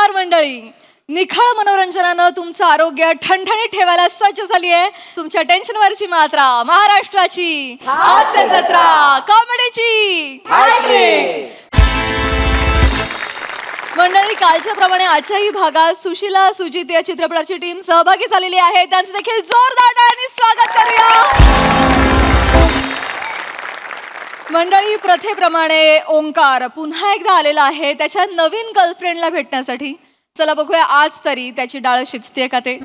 नमस्कार मंडळी. निखळ मनोरंजनानं तुमचं आरोग्य ठणठणीत ठेवायला सज्ज झाली आहे तुमच्या टेन्शनवरची मात्रा महाराष्ट्राची हास्य जत्रा कॉमेडीची मंडळी. कालच्या प्रमाणे आजच्याही भागात सुशीला सुजित या चित्रपटाची टीम सहभागी झालेली आहे. त्यांचं देखील जोरदार टाळ्यांनी स्वागत करूया. मंडळी, प्रथेप्रमाणे ओंकार पुन्हा एकदा आलेला आहे त्याच्या नवीन गर्लफ्रेंडला भेटण्यासाठी. चला बघूया आज तरी त्याची डाळ शिजते का ते.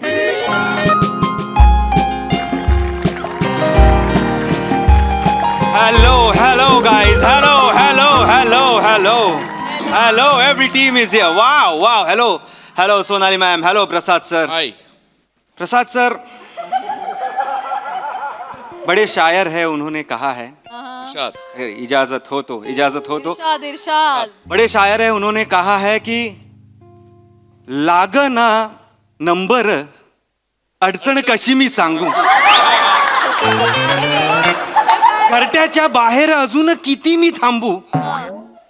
Hello guys, hello, every team is here. Wow, hello Sonali ma'am, hello Prasad sir. Hi. Prasad sir बड़े शायर है, उन्होंने कहा है, इरशाद. इजाजत हो तो इरशाद इरशाद. बड़े शायर है, उन्होंने कहा है कि लागना नंबर अडचण कशी मी सांगू, घरट्याच्या बाहेर अजून किती मी थांबू,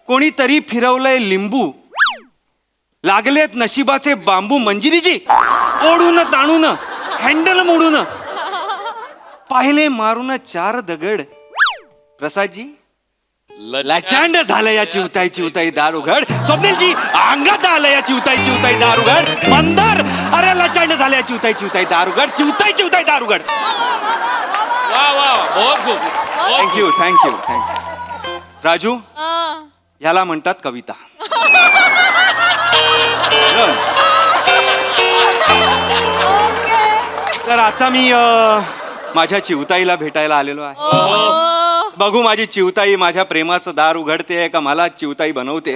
कोणीतरी फिरवलंय लिंबू, लागलेत नशिबाचे बांबू, मंजिरीजी ओढून ताणून हँडल मोडून, पाहिले मारून चार दगड, प्रसादजी लाचांड झालं या चिवताई दार उघड, स्वप्नीलजी अंगात आलं या चिवताई दार उघड, मंदार अरे लाचांड झालं या चिवताई दार उघड, चिवताई दार उघड. वाह बहुत खूप. थँक्यू राजू, याला म्हणतात कविता. तर आता मी माझ्या चिवताईला भेटायला आलेलो आहे. बघू माझी चिवताई माझ्या प्रेमाचं दार उघडते का मला चिवताई बनवते.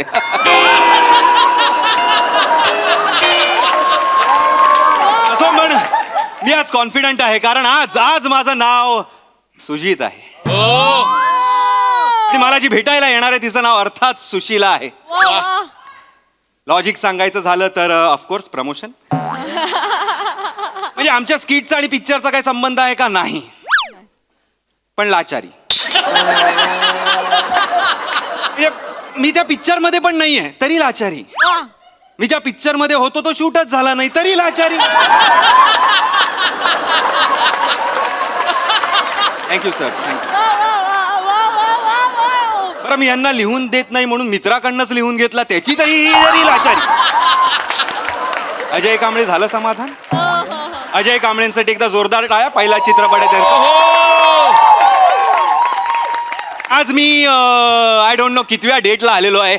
असो म्हण, मी आज कॉन्फिडंट आहे कारण आज माझं नाव सुजित आहे आणि मला जी भेटायला येणार आहे तिचं नाव अर्थात सुशीला आहे. लॉजिक सांगायचं झालं तर ऑफकोर्स प्रमोशन. म्हणजे आमच्या स्किटचा आणि पिक्चरचा काही संबंध आहे का? नाही, पण लाचारी. म्हणजे मी त्या पिक्चर मध्ये पण नाहीये तरी लाचारी. मी ज्या पिक्चर मध्ये होतो तो शूटच झाला नाही तरी लाचारी. Thank you sir, thank you. बरं, मी यांना लिहून देत नाही म्हणून मित्राकडनंच लिहून घेतला त्याची तरी लाचारी. अजय कांबळे झालं समाधान. अजय कांबळेंसाठी एकदा जोरदार टाळ्या. पहिला चित्रपट आहे त्यांचा. आज मी आय डोंट नो कितव्या डेटला आलेलो आहे.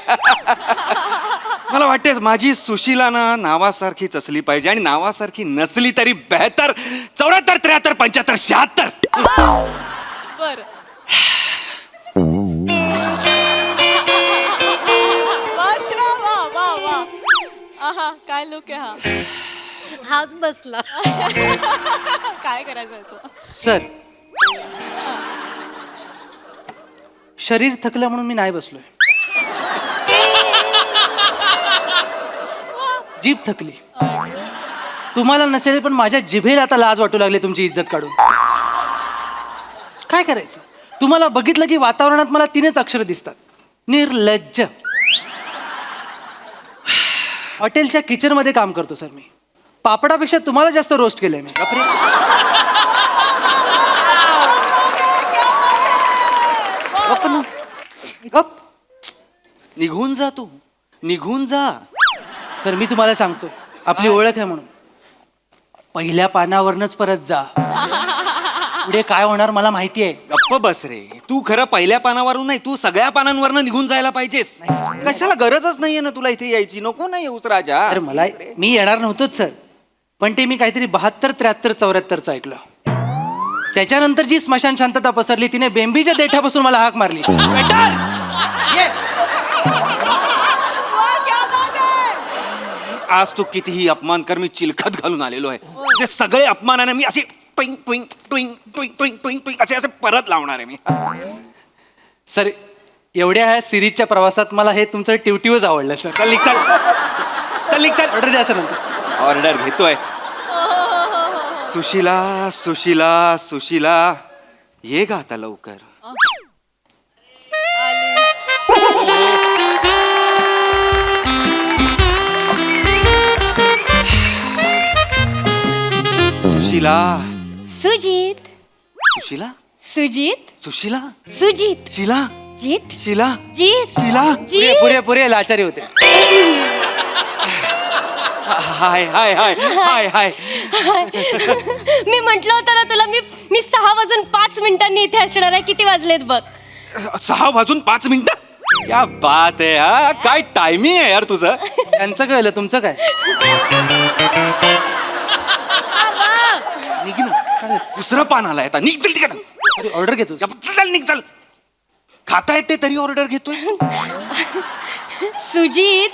मला वाटते माझी सुशीला ना नावासारखीच असली पाहिजे आणि नावासारखी नसली तरी बेहतर. 74, 73, 75, 76. बर, वा काय लोक आहे हा. हाच बसला. काय करायचं सर, शरीर थकलं म्हणून मी नाही बसलोय. जीभ थकली. तुम्हाला नसेल पण माझ्या जिभेला आता लाज वाटू लागली तुमची इज्जत काढून. काय करायचं? तुम्हाला बघितलं की वातावरणात मला 3च अक्षर दिसतात. निर्लज्ज. हॉटेलच्या किचन मध्ये काम करतो सर मी. पापडापेक्षा तुम्हाला जास्त रोस्ट केलंय मी. गप. निघून जा तू, निघून जा. सर मी तुम्हाला सांगतो, आपली ओळख आहे म्हणून पहिल्या पानावरनच परत जा. पुढे काय होणार मला माहिती आहे. गप्प बस रे. तू खरं पहिल्या पानावरून नाही, तू सगळ्या पानांवरनं निघून जायला पाहिजेस. कशाला गरजच नाहीये ना तुला इथे यायची. नको ना येऊच राजा. अरे मला मी येणार नव्हतोच सर, पण ते मी काहीतरी 72, 73, 74चं ऐकलं. त्याच्यानंतर जी स्मशान शांतता पसरली तिने बेंबीच्या देठापासून मला हाक मारली. आज तू कितीही अपमान कर, मी चिलखत घालून आलेलो आहे. ते सगळे अपमानाने मी असे ट्विंग ट्विंग ट्विंग ट्विंग ट्विंग ट्विंग ट्विंग असे परत लावणार आहे मी. सर, एवढ्या ह्या सिरीजच्या प्रवासात मला हे तुमचं टिवटिवच आवडलं सर. चल निघ, चल. ऑर्डर द्या सर नंतर. ऑर्डर घेतोय. सुशीला ये गा आता लवकर. सुशीला सुजित सुशीला सुजित सुशीला सुजित शिला जीत शिला जीत शिला जीत पुरे पुरे लाचारी होते. हाय हाय हाय हाय हाय मी म्हंटल होतं ना तुला, मी 6:05 इथे असणार आहे. किती वाजलेत बघ? 6:05 क्या बात आहे हा, काय टायमिंग आहे यार तुझं. त्यांचं कळलं, तुमचं काय? निघ ना, दुसरं पान आलाय आता, निघ चल तिकडं. अरे ऑर्डर घेतो. चल निघ चल. खाता येते तरी ऑर्डर घेतोय. सुजित,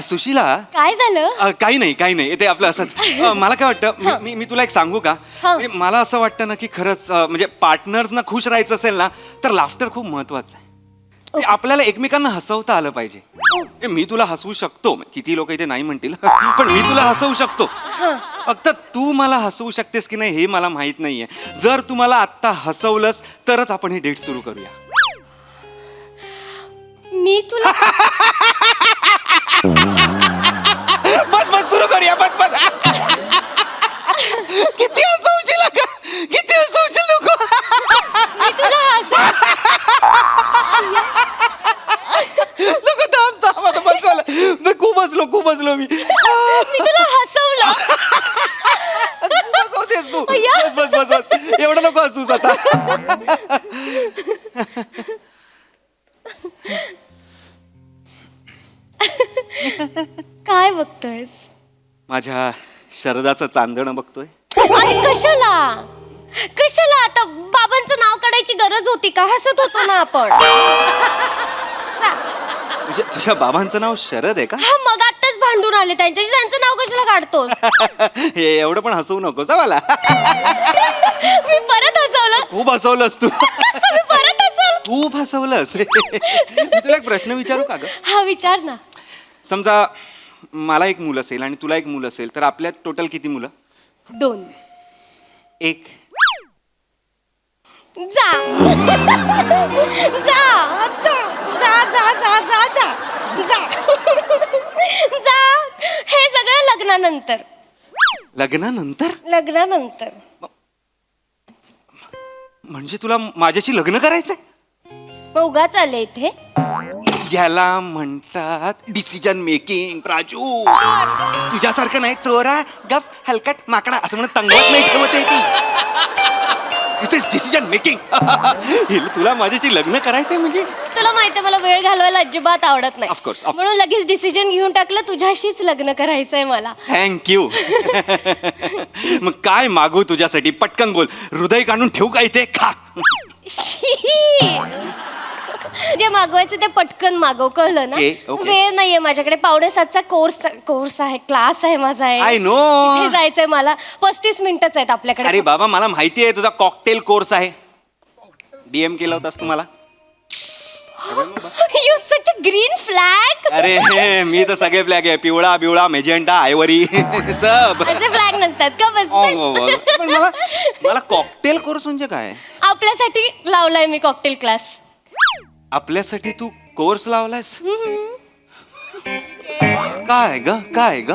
सुशीला काय झालं? काही नाही ते आपलं असंच. मला काय वाटतं, मी तुला एक सांगू का? म्हणजे मला असं वाटतं ना की खरंच म्हणजे पार्टनर्सना खुश राहायचं असेल ना तर लाफ्टर खूप महत्वाचं आहे. म्हणजे आपल्याला एकमेकांना हसवता आलं पाहिजे. मी तुला हसवू शकतो, किती लोक इथे नाही म्हणतील, पण मी तुला हसवू शकतो. फक्त तू मला हसवू शकतेस की नाही हे मला माहित नाहीये. जर तू मला आत्ता हसवलंस तरच आपण ही डेट सुरू करूया. मी तुला बस सुरू करूया, बस. किती हसवशील अगं, किती हसवशील नको. मी तुला नको थांब आता, बस झालं. खूप हसलो मी. तुला हसवलं. हसवतेस तू. बस एवढं नको हसूस आता. काय बघतोयस? माझ्या शरदाचं चांदणं बघतोय. अरे कशाला आता बाबांचं नाव काढायची गरज होती का? हसत होतो ना आपण. म्हणजे तुझ्या बाबांचं नाव शरद आहे का? हा, मग आत्ताच भांडून आले त्यांच्याशी. त्यांचं नाव कशाला काढतोस? हे एवढं पण हसवू नकोस मला. मी परत हसवलं. खूप हसवलंस तू. मी परत हसवलं. खूप हसवलंस. मी तुला एक प्रश्न विचारू का ग? हा, विचार ना. समजा मला एक मूल असेल आणि तुला एक मूल असेल तर आपल्यात टोटल किती मुलं? 2. एक. जा जा जा जा जा जा जा जा जा जा. हे सगळं लग्नानंतर. लग्नानंतर म्हणजे तुला माझ्याशी लग्न करायचंय? मग उगाच आले इथे. याला म्हणतात डिसिजन मेकिंग. राजू, तुझ्यासारखं नाही चोरा गप हलकट माकडा असं म्हणत तंगवत नाही ठेवत आहे ती. दिस इज डिसिजन मेकिंग. तुला माझ्याशी लग्न करायचंय म्हणजे? तुला माहितीये मला वेळ घालवायला अजिबात आवडत नाही. Of course. म्हणून लगेच डिसिजन घेऊन टाकलं, तुझ्याशीच लग्न करायचंय मला. थँक्यू. मग काय मागू तुझ्यासाठी? पटकन बोल. हृदय काढून ठेवू का इथे? खा. शी. जे मागवायचं ते पटकन मागव, कळलं ना? Okay. वेळ नाहीये माझ्याकडे. 6:45चा कोर्स आहे, क्लास आहे माझा. I know. इथे जायचंय मला. 35 मिनिटच आहेत आपल्याकडे. अरे बाबा, मला माहिती आहे तुझा कॉकटेल कोर्स आहे. DM केला होतास तुम्हाला. You such a green flag. अरे मी तर सगळे फ्लॅग आहे. पिवळा बिवळा मेजेंटा आयवरी सब. असे फ्लॅग नसतात का? बस पण मला कॉकटेल कोर्स म्हणजे काय? आपल्यासाठी लावलाय मी कॉकटेल क्लास. आपल्यासाठी तू कोर्स लावलायस? काय ग?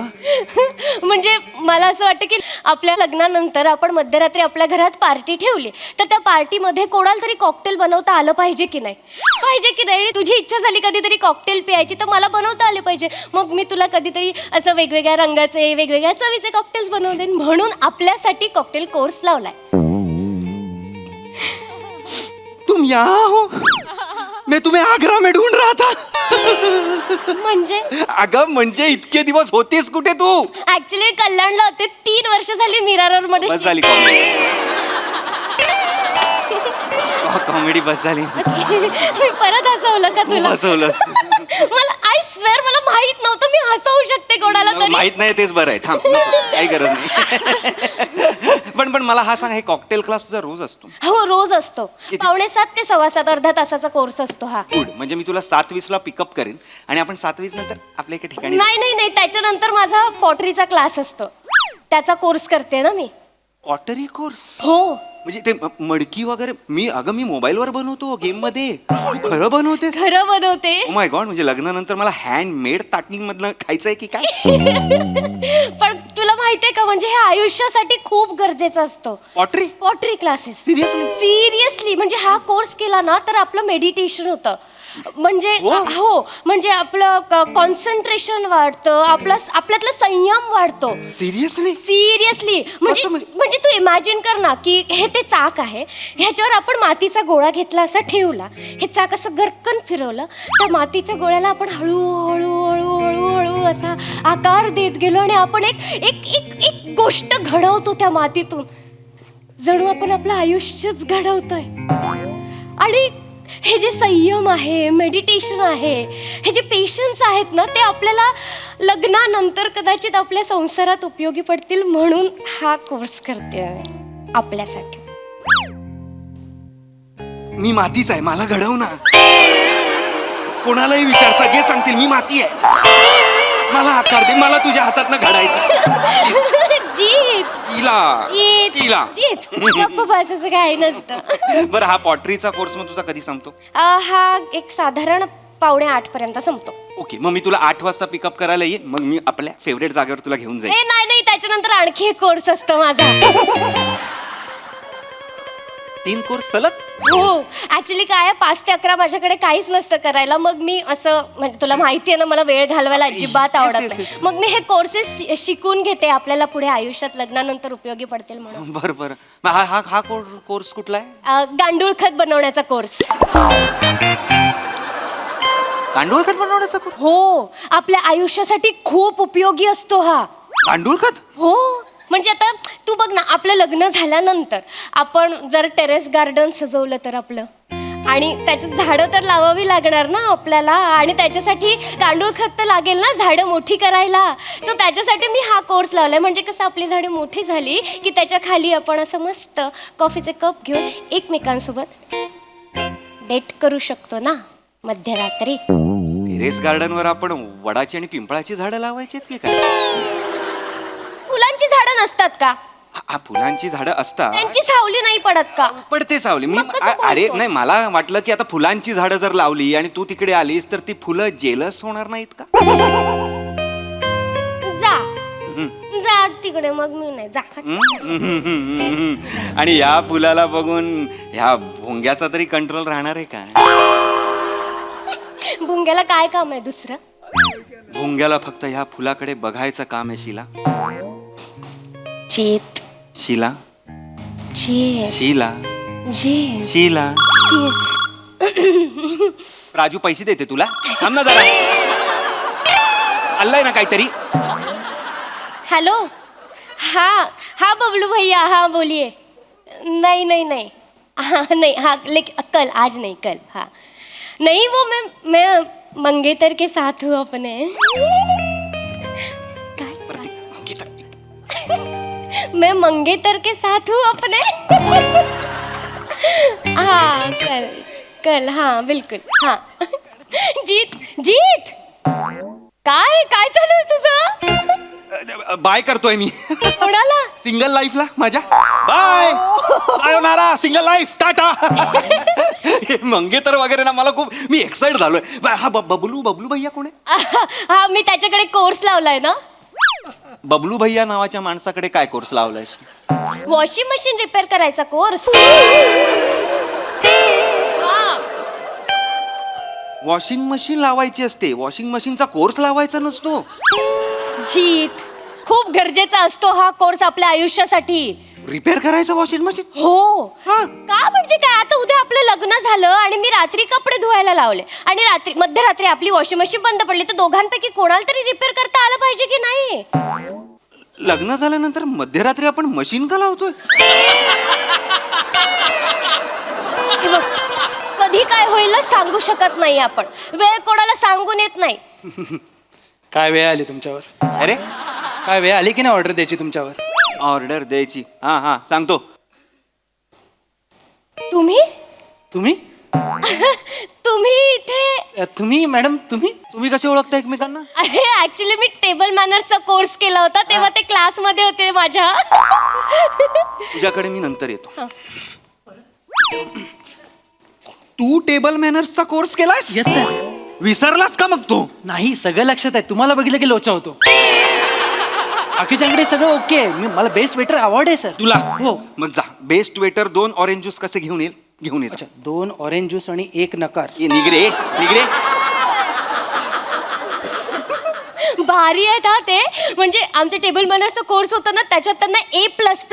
म्हणजे मला असं वाटतं की आपल्या लग्नानंतर आपण मध्यरात्री आपल्या घरात पार्टी ठेवली तर त्या पार्टीमध्ये कोणाला तरी कॉकटेल बनवता आलं पाहिजे की नाही? तुझी इच्छा झाली कधीतरी कॉकटेल प्यायची तर मला बनवता आले पाहिजे. मग मी तुला कधीतरी असं वेगवेगळ्या रंगाचे वेगवेगळ्या चवीचे कॉकटेल्स बनवून देईन. म्हणून आपल्यासाठी कॉकटेल कोर्स लावलाय. तुम यहाँ हो? मैं तुम्हें आग्रा में ढूंढ रहा था. म्हणजे अगं म्हणजे इतके दिवस होतीस कुठे तू? ऍक्च्युली कल्याणला होते. 3 वर्ष झाली मीरा रोड मध्ये. बस झाली कॉमेडी बस झाली. मी परत हसवलं का तुला? हसवलंस. मला आय स्वेअर मला माहित नव्हतं मी हसवू शकते कोणाला तरी. माहित नाही तेच बरं आहे. थांब, काही गरज नाही. पण मला हा सांग, हे कॉकटेल क्लास तुझा रोज असतो? हो, रोज असतो. 6:45 ते 7:15 अर्धा तासाचा कोर्स असतो हा. गुड. म्हणजे मी तुला 7:20 पिकअप करेन आणि आपण 7:20 नंतर आपल्या एका ठिकाणी. नाही त्याच्यानंतर माझा पॉटरीचा क्लास असतो. त्याचा कोर्स करते ना मी. Pottery course? हो. म्हणजे ते मडकी वगैरे मी मोबाईलवर बनवतो गेम मध्ये, तू खरं बनवते? खरं बनवते. ओ माय गॉड, म्हणजे लग्नानंतर मला हँडमेड ताटणी मधलं खायचंय की काय? पण तुला माहितीये का, म्हणजे हे आयुष्यासाठी खूप गरजेचं असतं. Pottery classes. Seriously? सिरियसली, म्हणजे हा कोर्स केला ना तर आपलं मेडिटेशन होतं. म्हणजे हो, म्हणजे आपलं कॉन्सन्ट्रेशन वाढतं, आपल्यातलं संयम वाढतो. सिरियसली म्हणजे म्हणजे तू इमॅजिन कर ना की हे ते चाक आहे, ह्याच्यावर आपण मातीचा गोळा घेतला, असा ठेवला, हे चाक असं गरकन फिरवलं, त्या मातीच्या गोळ्याला आपण हळूहळू हळूहळू हळू असा आकार देत गेलो आणि आपण एक एक एक एक गोष्ट घडवतो त्या मातीतून, जणू आपण आपलं आयुष्यच घडवतोय. आणि हे जे संयम आहे, मेडिटेशन आहे, हे जे पेशन्स आहेत ना, ते आपल्याला लग्नानंतर कदाचित आपल्या संसारात उपयोगी पडतील, म्हणून हा कोर्स करते आहे आपल्यासाठी. मी मातीच आहे, मला घडव ना. कोणालाही विचार, सगळे सांगतील मी माती आहे, मला आकार दे, मला तुझ्या हातातनं घडायचं. जीत जीत. गप्प बसायचं काही नसतं. बरं, हा पॉटरीचा कोर्स मग तुझा कधी संपतो? हा एक साधारण 7:45 पर्यंत संपतो. ओके, मग मी तुला 8 वाजता पिकअप करायला येईन, मग मी आपल्या फेवरेट जागेवर तुला घेऊन जाईन. नाही, त्याच्यानंतर आणखी एक कोर्स असतो माझा. 3 कोर्स सलग? हो, ऍक्च्युली काय 5 ते 11 माझ्याकडे काहीच नसतं करायला, मग मी असं, म्हणजे तुला माहिती आहे ना मला वेळ घालवायला अजिबात आवडत नाही, मग मी हे कोर्सेस शिकून घेते, आपल्याला पुढे आयुष्यात लग्नानंतर उपयोगी पडतील म्हणून. बरं. मग हा कोर्स कुठला आहे? गांडूळ खत बनवण्याचा कोर्स. गांडूळ खत बनवण्याचा कोर्स? हो, आपल्या आयुष्यासाठी खूप उपयोगी असतो हा गांडूळ खत. हो, म्हणजे आता तू बघ ना, आपलं लग्न झाल्यानंतर आपण जर टेरेस गार्डन सजवलं तर आपलं, आणि त्याच्यात झाडं तर लावावी लागणार ना आपल्याला, आणि त्याच्यासाठी गांडूळ खत तर लागेल ना झाडं मोठी करायला. सो त्याच्यासाठी मी हा कोर्स लावलाय, म्हणजे कसं आपली झाडं मोठी झाली की त्याच्या खाली आपण असं मस्त कॉफीचे कप घेऊन एकमेकांसोबत डेट करू शकतो ना मध्यरात्री. टेरेस गार्डनवर आपण वडाची आणि पिंपळाची झाडं लावायची की काय? फुलांची झाडं नसतात का? फुलांची झाडं असतात, त्यांची सावली नाही पडत का? पडते सावली. मग कसं बोलतो? अरे नाही, मला वाटलं की आता फुलांची झाडं जर लावली आणि तू तिकडे आलीस तर ती फुलं जेलस होणार नाहीत का? जा तिकडे, मग मी नाही जा. आणि या फुलाला बघून ह्या भोंग्याचा तरी कंट्रोल राहणार आहे का? भुंग्याला काय काम आहे दुसरं? भोंग्याला फक्त ह्या फुलाकडे बघायचं काम आहे. शीला राजू पैसे देते तुला, थांब ना जरा. आलाय ना काहीतरी. हेलो, हा बबलू भैया, हाँ बोलिए. नहीं नहीं, हाँ लेकिन कल, आज नहीं, कल. हाँ नहीं, वो मैं मंगेतर के साथ हूँ अपने. मैं मंगेतर के साथ हूँ अपने. हाँ कल, हाँ बिल्कुल, हाँ. जीत काय चालू तुझं? बाय करतोय मी. कोणाला? सिंगल लाईफला माझ्या. बाय होणारा सिंगल लाईफ, टाटा. मंगेतर वगैरे ना, मला खूप, मी एक्साइट झालोय. हा बबलू भैया कोण आहे? हा, मी त्याच्याकडे कोर्स लावलाय ना. बबलू भैया नावाच्या माणसाकडे काय कोर्स लावलायस? वॉशिंग मशीन रिपेअर करायचा कोर्स. वॉशिंग मशीन लावायची असते, वॉशिंग मशीनचा कोर्स लावायचा नसतो. जीत, खूप गरजेचा असतो हा कोर्स आपल्या आयुष्यासाठी. रिपेअर करायचं वॉशिंग मशीन? हो. हा. का म्हणजे काय, आता उद्या आपलं लग्न झालं आणि मी रात्री कपडे धुवायला लावले आणि मध्यरात्री आपली वॉशिंग मशीन बंद पडली, तर दोघांपैकी कोणाला तरी रिपेअर करता आलं पाहिजे की नाही? लग्न झाल्यानंतर मध्यरात्री आपण मशीन का लावतोय? हे बघ, कधी काय होईल सांगू शकत नाही आपण, वेळ कोणाला सांगून येत नाही. काय वेळ आली तुमच्यावर? अरे काय वेळ आली की नाही ऑर्डर द्यायची तुमच्यावर? ऑर्डर द्यायची? हा सांगतो. तुम्ही तुम्ही इथे तुम्ही मॅडम तुम्ही तुम्ही कसे ओळखता एकमेकांना? ऍक्च्युली मी टेबल मॅनर्सचा कोर्स केला होता तेव्हा ते क्लासमध्ये होते माझ्या. तुझ्याकडे मी नंतर येतो. तू टेबल मॅनर्सचा कोर्स केलास? Yes sir. विसरलास का मग तू? नाही सगळं लक्षात आहे. तुम्हाला बघितलं की लोचा होतो. बाकीच्याकडे सगळं ओके आहे. मला बेस्ट वेटर अवॉर्ड आहे सर. तुला हो. मग जा बेस्ट वेटर 2 ऑरेंज ज्यूस कसे घेऊन येईल घेऊन ये. अच्छा 2 ऑरेंज ज्यूस आणि 1 नकार. निगरे निगरे. भारी आहेत हा ते. म्हणजे आमच्या टेबल मॅनर्सचा कोर्स होता ना त्याच्यात त्यांना A++++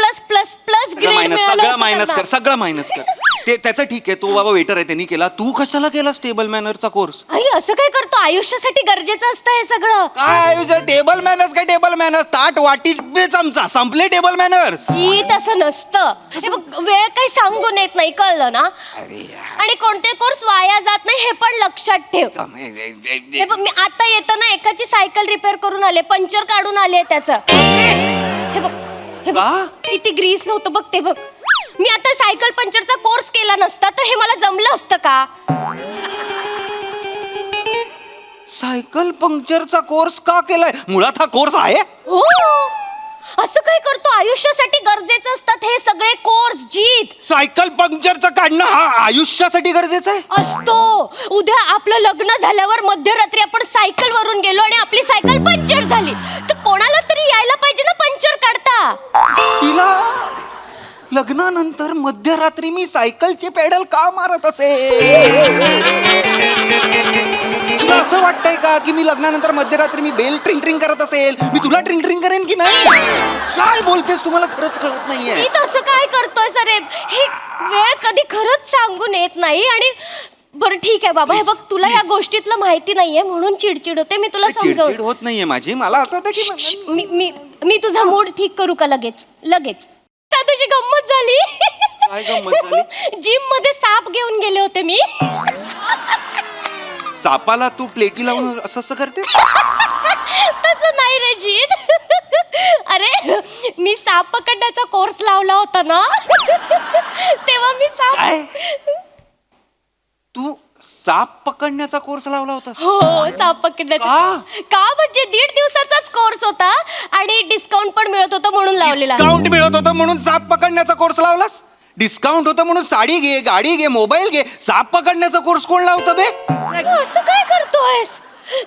ग्रेड सगळं मायनस कर सगळं मायनस कर. ते त्याचं ठीक आहे. तो बाबा वेटर आहे त्यांनी केला. तू कशाला केलास टेबल मॅनरचा कोर्स? आई असं काय करतो? आयुष्यासाठी गरजेचं असतं हे सगळं. काय टेबल मॅनर्स काय टेबल मॅनर्स ताट वाटी चमचा संपले टेबल मॅनर्स. ही तसं नसतं. हे बघ, वेळ काही सांगून येत नाही कळलं ना. आणि कोणते कोर्स वाया जात नाही हे पण लक्षात ठेव. हे बघ मी आता येताना एकाची सायकल रिपेअर करून आले. पंक्चर काढून आले त्याचं. हे बघ हे बघ का? किती ग्रीस नव्हतं बघ ते बघ. मी आता सायकल पंक्चरचा कोर्स केला नसता तर हे मला जमलं असतं का? सायकल पंक्चरचा कोर्स का केलाय? मुळात हा कोर्स आहे. हो असं काय करतो? आयुष्यासाठी गरजेचं असतात हे सगळे कोर्स. जीत सायकल पंक्चरचं काढणं हा आयुष्यासाठी गरजेचं आहे. असतो. उद्या आपलं लग्न झाल्यावर मध्यरात्री आपण सायकल वरून गेलो आणि आपली सायकल पंक्चर झाली तर कोणाला तरी यायला पाहिजे ना पंक्चर काढता. शिला लग्नानंतर मध्यरात्री मी सायकलचे पेडल का मारत असे? तुला असं वाटतंय का की मी लग्नानंतर मध्यरात्री मी बेल ट्रिंग ट्रिंग करत असेल? मी तुला ट्रिंग ट्रिंग करेन की नाही? काय बोलतेस? तुम्हाला खरंच कळत नाहीये. जीत असं काय करतोय सर? हे वेळ कधी खरंच सांगून येत नाही. आणि बरं ठीक आहे बाबा हे बघ तुला या गोष्टीतलं माहिती नाहीये म्हणून चिडचिड होते. मी तुला चिडचिड समजावतो. होत नाहीये माझी. मला असं वाटतं की मी मी मी तुझा मूड ठीक करू का लगेच लगेच? का तुझी गंमत झाली? काय गंमत झाली? जिम मध्ये साप घेऊन गेले होते मी. सापाला तू प्लेटी लावून असं असं करते? तसं नाही रे जीत. अरे मी साप पकडण्याचा कोर्स लावला होता ना तेव्हा मी साप. काय? तू साप पकडण्याचा कोर्स लावला होता? हो साप पकडण्याचा. का म्हणजे 1.5 दिवसाचाच कोर्स होता आणि डिस्काउंट पण मिळत होतं म्हणून लावलेला. डिस्काउंट मिळत होतं म्हणून साप पकडण्याचा कोर्स लावलास? डिस्काउंट होतं म्हणून साडी घे गाडी घे मोबाईल घे. साप पकडण्याचा कोर्स कोण लावतं बे? असं काय करतोयस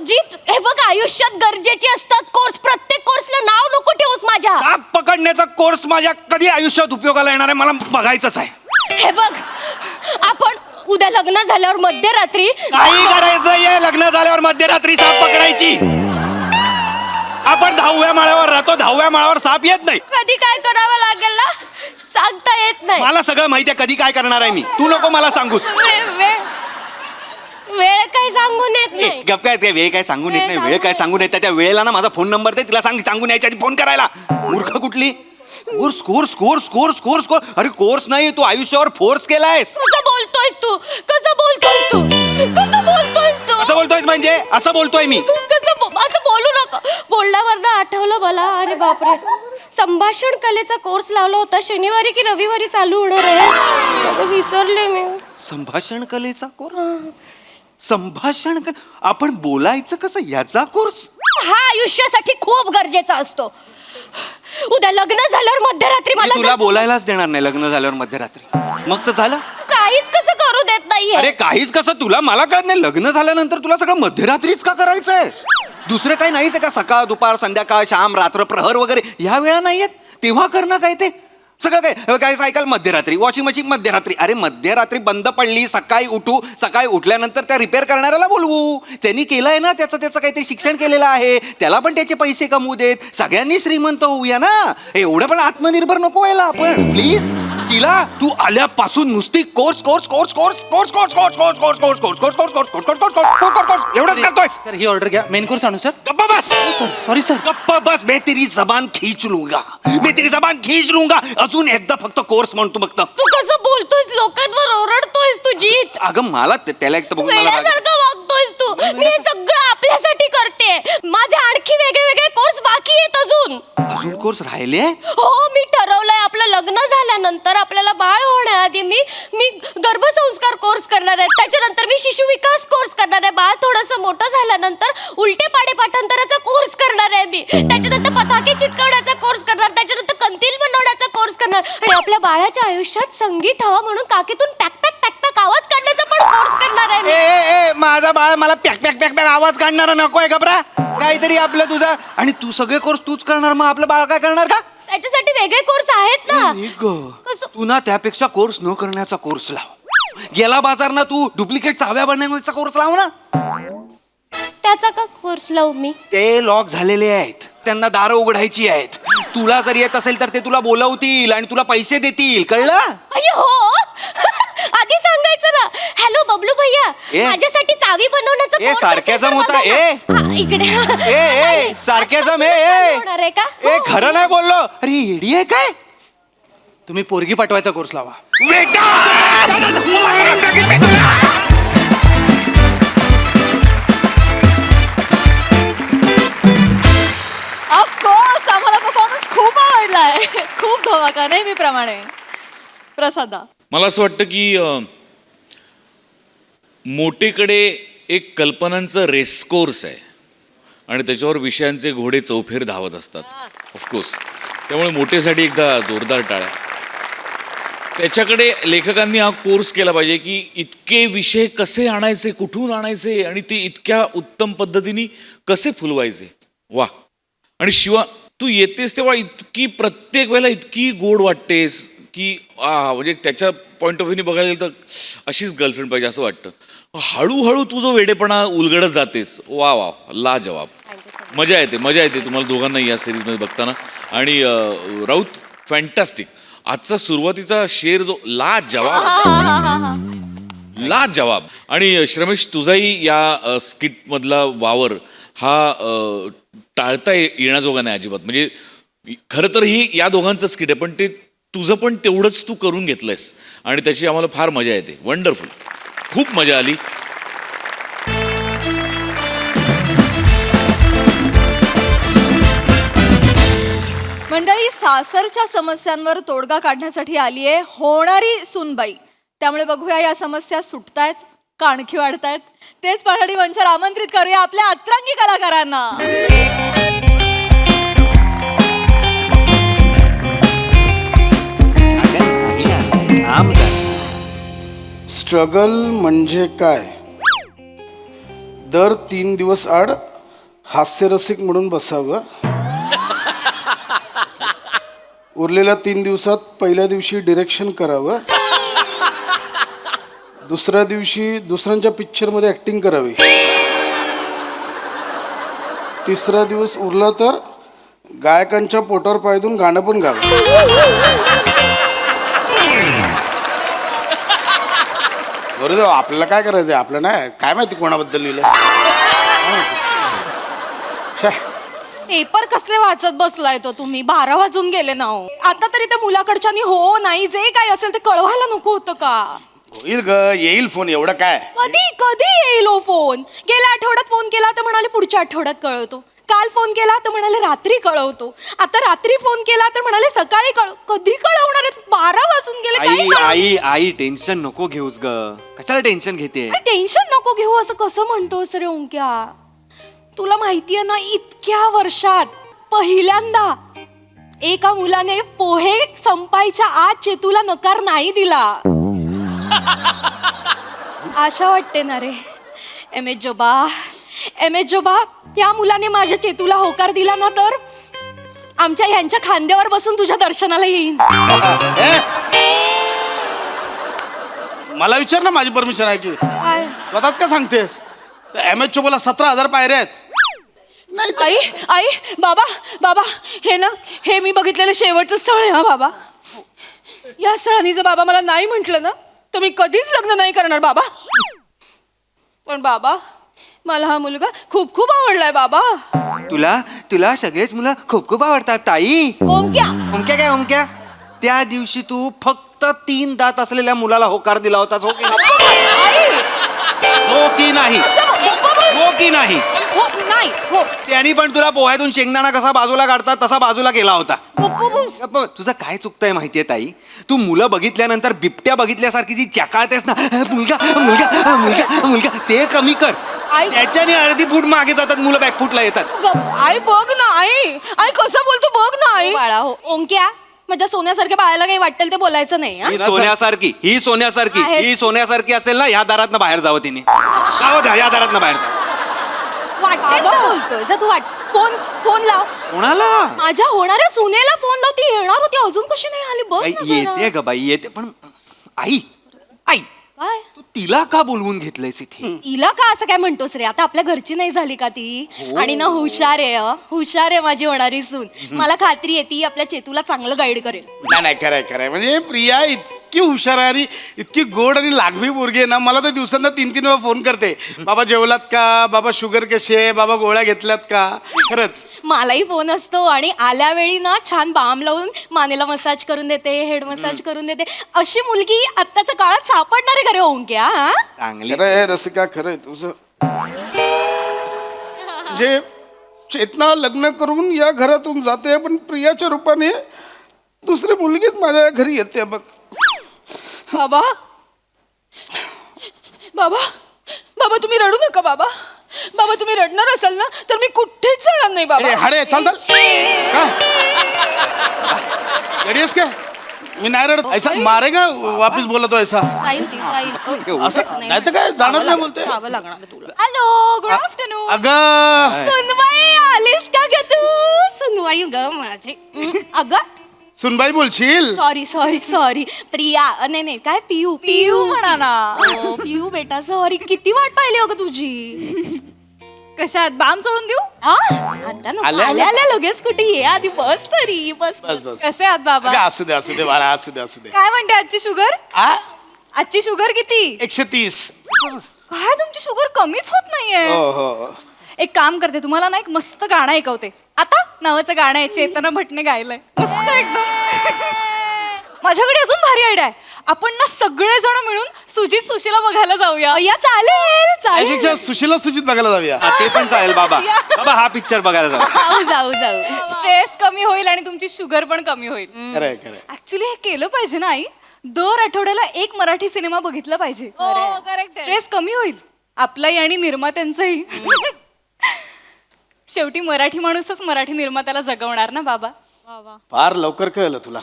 जीत? हे बघ आयुष्यात गरजेचे असतात कोर्स. प्रत्येक कोर्सला नाव नको ठेवूस माझ्या. साप पकडण्याचा कोर्स माझ्या कधी आयुष्यात उपयोगाला येणार आहे मला बघायचंच आहे. हे बघ आपण उद्या लग्न झाल्यावर मध्यरात्री काही करायचंय लग्न झाल्यावर मध्यरात्री साप पकडायची? आपण 10व्या माळ्यावर राहतो. 10व्या माळ्यावर साप येत नाही. कधी काय करावं लागेल ना सांगता येत नाही. मला सगळं माहिती आहे कधी काय करणार आहे मी. तू नको मला सांगूस. वेळ काही सांगून येत नाही. गप्प काय वेळ काय सांगून येत नाही. वेळ काय सांगून येत त्या वेळेला ना माझा फोन नंबर दे. तिला सांगून यायच्या आधी फोन करायला. मूर्ख कुठली? Course course course course course course. अरे कोर्स नाही तू आयुष्यावर फोर्स केलायस. कसं बोलतोयस तू? कसं बोलतोयस तू? कसं बोलतोयस तू? असं बोलतोयस म्हणजे असं बोलतोय मी. असं बोलू नका. बोलल्यावर ना आठवलं मला. अरे बापरे संभाषण कलेचा कोर्स लावला होता. शनिवारी की रविवारी चालू होणार आहे. विसरले मी. संभाषण कलेचा कोर्स? संभाषण आपण बोलायचं कसं याचा कोर्स? हा आयुष्यासाठी खूप गरजेचा असतो. उद्या लग्न झाल्यावर मध्यरात्री मी मला तुला बोलायलाच देणार नाही लग्न झाल्यावर मध्यरात्री. मग तर झालं. काहीच कसं करू देत नाहीये. अरे काहीच कसं तुला मला कळत नाही. लग्न झाल्यानंतर तुला सगळं मध्यरात्रीच का करायचंय? दुसरं काही नाहीच आहे का? सकाळ दुपार संध्याकाळ शाम रात्र प्रहर वगैरे ह्या वेळा नाहीयेत तेव्हा करणं काय ते सगळं काय? काय सायकल मध्यरात्री वॉशिंग मशीन मध्यरात्री. अरे मध्यरात्री बंद पडली सकाळी उठू. सकाळी उठल्यानंतर त्या रिपेअर करणाऱ्याला बोलवू. त्यांनी केलंय ना त्याचं काहीतरी शिक्षण केलेलं आहे. त्याला पण त्याचे पैसे कमवू देत. सगळ्यांनी श्रीमंत होऊया ना. एवढं पण आत्मनिर्भर नको व्हायला आपण प्लीज. शीला तू आल्यापासून नुसती course course course course course course course course course course course course course course course course course course course एवढंच करतोय. सर ही ऑर्डर घ्या. मेन कोर्स आणू सर? गप्पा बस. Sorry sir. गप्पा बस. मैं तेरी जबान खींच लूंगा. मैं तेरी जबान खींच लूंगा. अजून एकदा फक्त कोर्स म्हणतो फक्त. तू कसं बोलतोयस? लोकांवर ओरडतोयस तू जीत. अगं मला त्याला एक तर बघून मला राग- वेड्यासारखं वागतोयस तू. मी हे सगळं आपल्यासाठी करते. माझे आणखी वेगळे वेगळे कोर्स बाकी आहेत अजून. अजून कोर्स राहिले? हो मी ठरवलंय आपलं आपलं लग्न झाल्यानंतर आपल्याला बाळ होण्याआधी मी गर्भसंस्कार कोर्स करणार आहे, त्याच्यानंतर मी शिशु विकास कोर्स करणार आहे, बाळ थोडंसं मोठं झाल्यानंतर उलटे पाडे पाठांतराचा कोर्स करणार आहे मी, त्याच्यानंतर पताके चिटकवण्याचा कोर्स करणार, त्याच्यानंतर कंदील बनवण्याचा कोर्स करणार आणि आपल्या बाळाच्या आयुष्यात संगीत हवा म्हणून काकीतून पॅक पॅक पॅक पॅक आवाज काढण्याचा पण कोर्स करणार आहे मी. ए माझा बाळ मला पॅक पॅक पॅक पॅक आवाज काढणारा नकोय घबरा. काहीतरी आपलं तुझा आणि तू सगळे कोर्स तूच करणार, मग आपलं बाळ काय करणार का? त्याच्यासाठी वेगळे कोर्स आहेत ना. कसं? तू ना त्यापेक्षा कोर्स न करण्याचा कोर्स लाव. गेला बाजार ना तू डुप्लिकेट चाव्या बनवण्याचा कोर्स लाव ना. त्याचा का कोर्स लावू मी? ते लॉक झालेले आहेत, त्यांना दारं उघडायची आहेत. तुला जर येत असेल तर ते तुला बोलवतील आणि तुला पैसे देतील, कळलं? अय्यो हो. आधी सांगायचं ना. हॅलो बबलू भैया, ए. माझ्यासाठी चावी बनवण्याचं ए, course असेल sarcasm तर होता, बघा ना. ए. हा, इकडे ए सारखेच होणार आहे का? ए खरं नाही बोललो. अरे येडी आहे काय? तुम्ही पोरगी पाठवायचा कोर्स लावा. ऑफकोर्स आम्हाला परफॉर्मन्स खूप आवडलाय. खूप धमाका नेहमीप्रमाणे. प्रसादा. मला असं वाटतं की मोठेकडे एक कल्पनांचं रेसकोर्स आहे आणि त्याच्यावर विषयांचे घोडे चौफेर धावत असतात ऑफकोर्स. त्यामुळे मोठेसाठी एकदा जोरदार टाळ्या. त्याच्याकडे लेखकांनी हा कोर्स केला पाहिजे की इतके विषय कसे आणायचे, कुठून आणायचे आणि ते इतक्या उत्तम पद्धतीने कसे फुलवायचे. वा. आणि शिवा तू येतेस तेव्हा इतकी प्रत्येक वेळेला इतकी गोड वाटतेस की म्हणजे त्याच्या पॉईंट ऑफ व्ह्यूने बघायला गेलं तर अशीच गर्लफ्रेंड पाहिजे असं वाटतं. हळूहळू तू जो वेडेपणा उलगडत जातेस, वा वा ला जवाब. मजा येते तुम्हाला दोघांना या सिरीजमध्ये बघताना. आणि राऊत फॅन्टॅस्टिक. आजचा सुरुवातीचा शेर जो ला जवाब. आणि श्रमेश तुझाही या स्किटमधला वावर हा टाळता येण्याजोगा नाही अजिबात. म्हणजे खरं तर ही या दोघांचं स्किट आहे, पण ते तुझं पण तेवढंच तू करून घेतलंयस आणि त्याची आम्हाला फार मजा येते. वंडरफुल. खूप मजा आली. मंडळी, सासरच्या समस्यांवर तोडगा काढण्यासाठी आली आहे होणारी सूनबाई. त्यामुळे बघूया या समस्या सुटतायत का आणखी वाढतायत. तेच पाहणी मंचावर आमंत्रित करूया आपल्या अतरंगी कलाकारांना. स्ट्रगल म्हणजे काय? दर 3 दिवस आड हास्यरसिक म्हणून बसावं. उरलेल्या 3 दिवसात पहिल्या दिवशी डिरेक्शन करावं, दुसऱ्या दिवशी दुसऱ्यांच्या पिक्चरमध्ये ॲक्टिंग करावी, तिसरा दिवस उरला तर गायकांच्या पोटावर पाय देऊन गाणं पण गावं. बरोबर. आपल्याला काय करायचं? आपलं नाही काय माहिती कोणाबद्दल लिहिलं. पेपर कसले वाचत बसलाय तो तुम्ही? 12 वाजून गेले ना हो. आता तरी त्या मुलाकडच्यानी हो नाही जे काय असेल ते कळवायला नको होतं का? होईल ग, येईल फोन. एवढं काय? कधी कधी येईल हो फोन? गेल्या आठवड्यात फोन केला तर म्हणाले पुढच्या आठवड्यात कळवतो. काल फोन केला तर म्हणाले रात्री कळवतो. आता रात्री फोन केला तर म्हणाले सकाळी कधी कळवणार आहेत? 12 वाजून गेले. आई आई आई टेन्शन नको घेऊस ग. कशाला टेन्शन घेते? टेन्शन नको घेऊ असं कसं म्हणतोस रे ओंक्या? तुला माहितीये ना, इतक्या वर्षात पहिल्यांदा एका मुलाने पोहे संपायच्या आत चेतूला नकार नाही दिला. आशा वाटते ना रे. एम एच जोबा, त्या मुलाने माझ्या चेतूला होकार दिला ना तर आमच्या ह्यांच्या खांद्यावर बसून तुझ्या दर्शनाला येईन. मला विचार ना, माझी परमिशन आहे की? काय? स्वतःच का सांगतेस? एम एच चोबला 17,000 पायऱ्या आहेत. आई बाबा हे ना, हे मी बघितलेलं शेवटचं स्थळ आहे हा बाबा. या स्थळाने जर बाबा मला नाही म्हटलं ना तर मी कधीच लग्न नाही करणार बाबा. पण बाबा, मला हा मुलगा खूप खूप आवडलाय बाबा. तुला सगळेच मुलं खूप खूप आवडतात ताई. ओमक्या काय ओमक्या? त्या दिवशी तू फक्त 3 दात असलेल्या मुलाला होकार दिला होतास, हो की नाही? आई, हो की नाही? असं गप्पा बोल हो की नाही हो नाही हो त्यांनी पण तुला पोह्यातून शेंगदाणा कसा बाजूला काढतात तसा बाजूला केला होता गप्प बस. तुझं काय चुकतंय माहितीये ताई तू मुलं बघितल्यानंतर बिबट्या बघितल्यासारखी जी चकाळतेस ना मुलगा मुलगा मुलगा मुलगा ते कमी कर आई- त्याच्याने अर्धी फूट मागे जातात मुलं बॅकफूटला येतात आई बघ ना आई कसं बोलतो बघ ना आई बाळा हो ओंक्या माझ्या सोन्यासारख्या बाळाला काही वाटेल ते बोलायचं नाही हा? ही सोन्यासारखी आहेच. ही सोन्यासारखी असेल ना ह्या दारातनं बाहेर जावं तिने जावं द्या या दारातनं बाहेर जावं वाटेल ते बोलतोय जा तू फोन लाव कोणाला माझ्या होणाऱ्या सुनेला फोन लाव ती येणार होती अजून कशी नाही आली बघ आई, ना जरा. येते ग बाई येते पण आई आई काय तू तिला का बोलवून घेतलंयस इथे तिला का असं काय म्हणतोस रे आता आपल्या घरची नाही झाली का ती आणि ना हुशार आहे माझी होणारी सून मला खात्री आहे ती आपल्या चेतूला चांगलं गाईड करेल नाही खरंय म्हणजे प्रिया इतकी हुशार आहे आणि इतकी गोड आणि लागवी पोरगी आहे ना मला तर दिवसांना 3-3 वेळा फोन करते बाबा जेवलात का बाबा शुगर कशी आहे बाबा गोळ्या घेतल्यात का खरंच मलाही फोन असतो आणि आल्या वेळी ना छान बाम लावून मानेला मसाज करून देते हेड मसाज करून देते अशी मुलगी आत्ताच्या काळात सापडणार आहे का रे ओंक्या हा चांगली खरं आहे रसिका खरंय तुझं म्हणजे चेतना लग्न करून या घरातून जाते पण प्रियाच्या रूपाने दुसरी मुलगीच माझ्या घरी येते बघ बाबा बाबा बाबा तुम्ही रडू नका बाबा बाबा तुम्ही रडणार असाल ना तर मी कुठेच जाणार नाही ए, बाबा हाडे चल चल काय येडीस काय मी नाही रडत ऐसा मारेगा वापिस बोला तो ऐसा जाईल ती जाईल असं नाही तर काय जाणार नाही बोलते जावं लागणार आहे तुला हॅलो गुड आफ्टरनून अगं सुनबाई आलीस का ग तू सुनबाई ग माझी अगं सुनबाई बोलशील सॉरी प्रिया नाही काय पियू म्हणा ना पियू बेटा सॉरी किती वाट पाहिली अगं तुझी कशात बाम सोडून देऊ आता नको. आल्या, आल्या. आल्या लगेच कुठे ये आधी बस तरी बस बस बस कसे आहात बाबा अगं असू दे बाळा असू दे काय म्हणते आजची शुगर आ आजची शुगर किती 130 काय तुमची शुगर कमीच होत नाहीये हो हो एक काम करते तुम्हाला ना एक मस्त गाणं ऐकवते आता नावाचं गाणं आहे चेतना भटने गायलंय मस्त एकदम माझ्याकडे अजून भारी आयडिया आहे आपण ना सगळे जण मिळून सुजित सुशीला बघायला जाऊया या चालेल आयुष्याच्या सुशीला सुजित बघायला जाऊया हा, ते पण चालेल बाबा बाबा हा पिक्चर बघायला जाऊ जाऊ स्ट्रेस कमी होईल आणि तुमची शुगर पण कमी होईल खरंय ऍक्च्युली हे केलं पाहिजे ना आई दर आठवड्याला एक मराठी सिनेमा बघितला पाहिजे स्ट्रेस कमी होईल आपलाही आणि निर्मात्यांचाही शेवटी मराठी माणूसच मराठी निर्मात्याला जगवणार ना बाबा फार लवकर कळलं तुला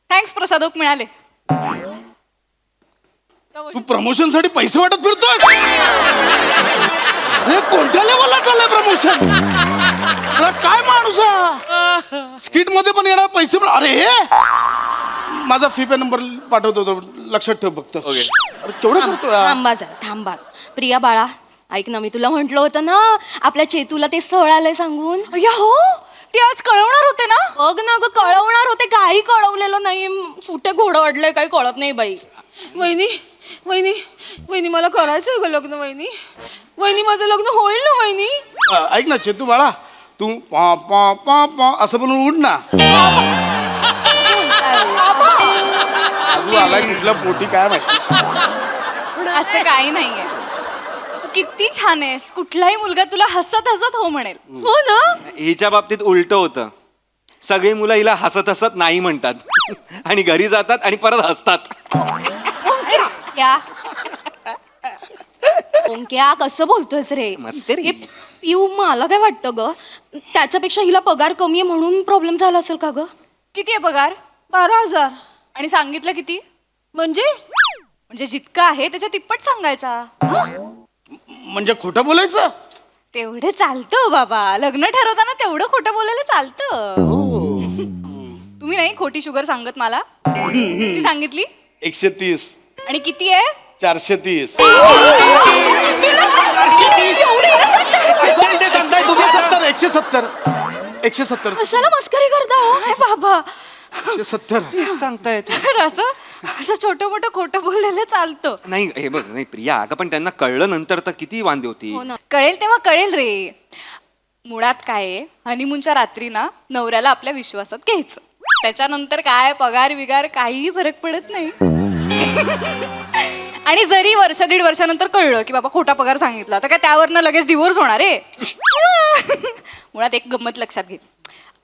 थँक्स प्रसादोक मिळाले तू प्रमोशन साठी पैसे वाटत फिरतोय हे कोणत्या लेवलला चाललंय प्रमोशन काय माणूस स्किट मध्ये पण येणार पैसे पण अरे हे माझा फी पे नंबर पाठवतो तो, लक्षात ठेव फक्त अरे केवढं करतोय थांबा प्रिया बाळा ऐक ना मी तुला म्हंटल होतं ना आपल्या चेतूला ते स्थळ आलंय सांगून हो ते आज कळवणार होते ना बघ ना ग कळवणार होते काही कळवलेलं नाही कुठे घोडं अडलंय काही कळत नाही बाई वहिनी वहिनी वहिनी मला करायचंय ग लग्न वहिनी वहिनी माझं लग्न होईल ना वहिनी ऐक ना चेतू बाळा तू पा पा पा पा असं म्हणून उठ ना तू आलाय कुठल्या पोटी काय माहिती असं काही नाहीये तू किती छान आहेस कुठलाही मुलगा तुला हसत हसत हो म्हणेल हो ना हिच्या बाबतीत उलट होतं सगळी मुलं हिला हसत हसत नाही म्हणतात आणि घरी जातात आणि परत हसतात क्या ओंक्या कसं बोलतोयस रे मस्त रे. हे पिऊ मला काय वाटतं ग त्याच्यापेक्षा हिला पगार कमी आहे म्हणून प्रॉब्लेम झाला असेल का ग किती आहे पगार 12,000 आणि सांगितलं किती म्हणजे जितकं आहे त्याच्या तिप्पट सांगायचा म्हणजे खोटं बोलायचं तेवढं चालतं बाबा लग्न ठरवताना तेवढं खोटं बोलायला चालतं तुम्ही नाही खोटी शुगर सांगत मला किती सांगितली 130 आणि किती आहे 430 170 कशाला मस्करी करता हो हे बाबा 170 सांगतायत तर असं छोटं मोठं खोटं बोलायला चालतं नाही हे बघ नाही प्रिया अगं पण त्यांना कळलं नंतर तर किती वांदे होती कळेल तेव्हा कळेल रे मुळात काय हनीमूनच्या रात्री ना नवऱ्याला आपल्या विश्वासात घ्यायचं त्याच्यानंतर काय पगार बिगार काहीही फरक पडत नाही. आणि जरी वर्ष दीड वर्षानंतर कळलं की बाबा खोटा पगार सांगितला तर काय त्यावरनं लगेच डिवोर्स होणार आहे. मुळात एक गंमत लक्षात घे,